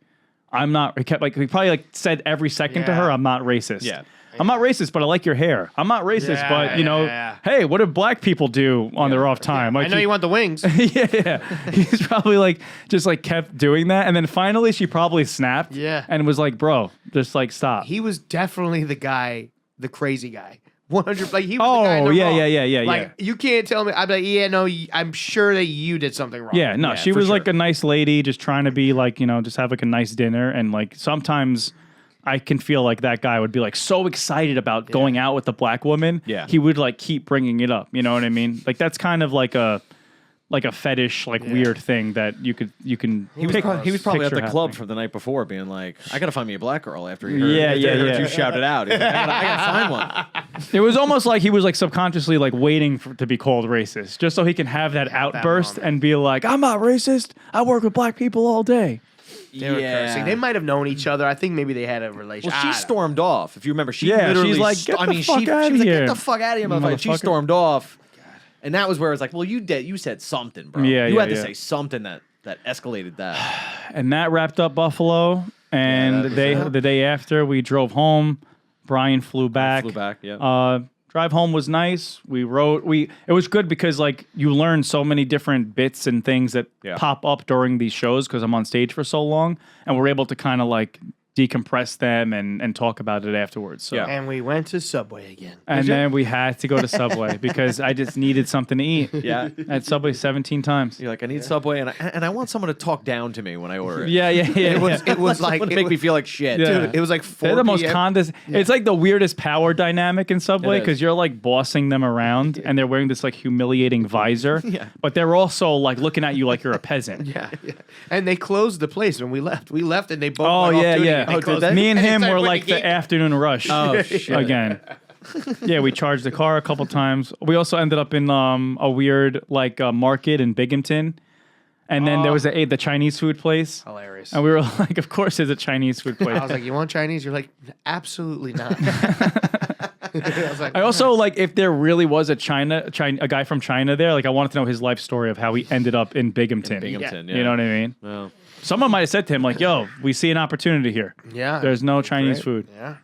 B: I'm not. He probably like said every second to
C: Yeah.
B: her, I'm not racist.
A: Yeah.
B: I'm not racist, but I like your hair. I'm not racist,
C: Yeah,
B: but you know,
C: yeah.
B: hey, what do black people do on their off time? Like
C: I know you want the wings.
B: yeah. He's probably like just like kept doing that, and then finally she probably snapped.
C: Yeah.
B: And was like, bro, just like stop.
C: He was definitely the guy, the crazy guy. 100. Like he was
B: Oh,
C: the guy in the
B: yeah,
C: wrong.
B: yeah.
C: Like you can't tell me. I'd be like, yeah, no, I'm sure that you did something wrong.
B: Yeah, no, she
C: for
B: was
C: sure.
B: like a nice lady, just trying to be like, you know, just have like a nice dinner. And like sometimes I can feel like that guy would be like so excited about going out with a black woman.
A: Yeah.
B: He would like keep bringing it up. You know what I mean? Like that's kind of like a fetish, like weird thing that you can.
A: He was probably at the
B: picture
A: club
B: happening.
A: for the night before, being like, "I gotta find me a black girl." After he
B: Yeah, yeah,
A: heard
B: yeah.
A: you shout it out, he's like, I gotta find one.
B: It was almost like he was like subconsciously like waiting to be called racist, just so he can have that outburst
C: moment.
B: and be like, "I'm not racist. I work with black people all day."
C: They were cursing. They might have known each other. I think maybe they had a relationship.
A: Well, she stormed off. If you remember, she
B: Yeah,
A: literally
B: she's like,
A: st-
B: "Get
A: I
B: the
A: mean,
B: fuck
A: she
B: outta
A: was like,
B: here,
A: "Get the fuck out of here, motherfucker!" She
B: motherfucker.
A: stormed off, and that was where it's like, "Well, you said something, bro.
B: Yeah,
A: you
B: yeah,
A: had to
B: yeah.
A: say something that escalated that."
B: And that wrapped up Buffalo. And the day after, we drove home. Brian flew back.
A: Flew back, yeah.
B: Drive home was nice. We wrote. It was good because like you learn so many different bits and things that
A: Yeah.
B: pop up during these shows because I'm on stage for so long, and we're able to kind of like decompress them and talk about it afterwards. So.
A: Yeah.
C: And we went to Subway again.
B: And then we had to go to Subway because I just needed something to eat.
A: Yeah.
B: At Subway 17 times.
A: You're like, I need Subway, and I want someone to talk down to me when I order it.
B: Yeah.
C: It was like
A: Someone to make me feel like shit.
B: Yeah.
C: Dude, it was like 4
B: They're the most
C: p.m.
B: It's like the weirdest power dynamic in Subway
A: It is.
B: because you're like bossing them around and they're wearing this like humiliating visor.
A: Yeah.
B: But they're also like looking at you like you're a peasant.
C: Yeah. And they closed the place when we left. We left and they both
B: Oh,
C: went off
B: yeah,
C: duty.
B: yeah.
C: They
B: Oh,
C: closed
A: did
C: it.
A: they?
B: Me and
C: they
B: him
C: started
B: were
C: putting
B: like the
C: gate-
B: afternoon rush
A: shit.
B: again. Yeah, we charged the car a couple times. We also ended up in a weird like market in Binghamton. And then there was the Chinese food place.
C: Hilarious.
B: And we were like, of course there's a Chinese food place.
C: I was like, you want Chinese? You're like, absolutely not. I was like,
B: I also like if there really was a guy from China there. Like I wanted to know his life story of how he ended up in Binghamton.
A: Binghamton, yeah.
B: You know what I mean?
A: Well,
B: Someone might have said to him like, "Yo, we see an opportunity here.
C: yeah.
B: There's no Chinese
C: Great.
B: food."
C: Yeah.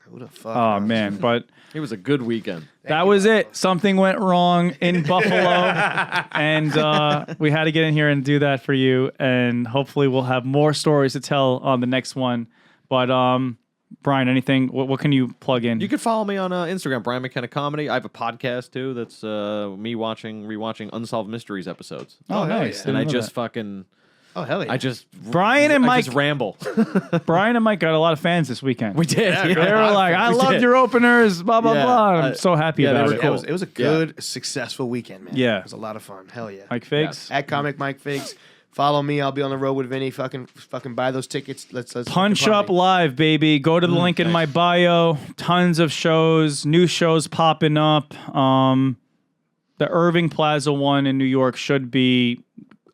C: Who the fuck?
B: Oh
C: knows?
B: man, but
A: it was a good weekend.
B: that was it. Something went wrong in Buffalo, and we had to get in here and do that for you. And hopefully, we'll have more stories to tell on the next one. But Brian, anything? What can you plug in?
A: You can follow me on Instagram, Brian McKenna Comedy. I have a podcast too. That's me rewatching Unsolved Mysteries episodes.
B: Oh, nice.
A: And I
B: Didn't know
A: just
B: that.
A: fucking
C: Oh, hell yeah.
B: Brian and Mike
A: just ramble.
B: Brian and Mike got a lot of fans this weekend.
A: We did.
C: Yeah,
B: They were like, I loved your openers, blah, blah,
A: Yeah.
B: blah. I'm so happy about it.
C: It was a good, successful weekend, man.
B: Yeah.
C: It was a lot of fun. Hell yeah.
B: Mike Figs.
C: At Comic Mike Figs. Follow me. I'll be on the road with Vinny. Fucking buy those tickets. Let's
B: Punch
C: fucking
B: Up
C: party.
B: Live, baby. Go to the link in my bio. Tons of shows, new shows popping up. The Irving Plaza one in New York should be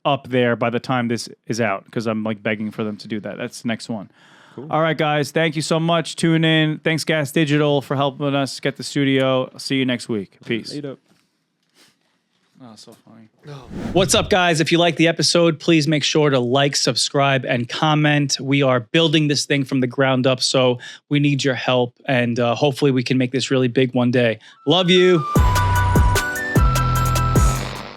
B: up there by the time this is out because I'm like begging for them to do that. That's the next one. Cool. All right, guys. Thank you so much. Tune in. Thanks, Gas Digital, for helping us get the studio. I'll see you next week. Peace. Oh, so funny. What's up, guys? If you like the episode, please make sure to like, subscribe, and comment. We are building this thing from the ground up, so we need your help, and hopefully we can make this really big one day. Love you.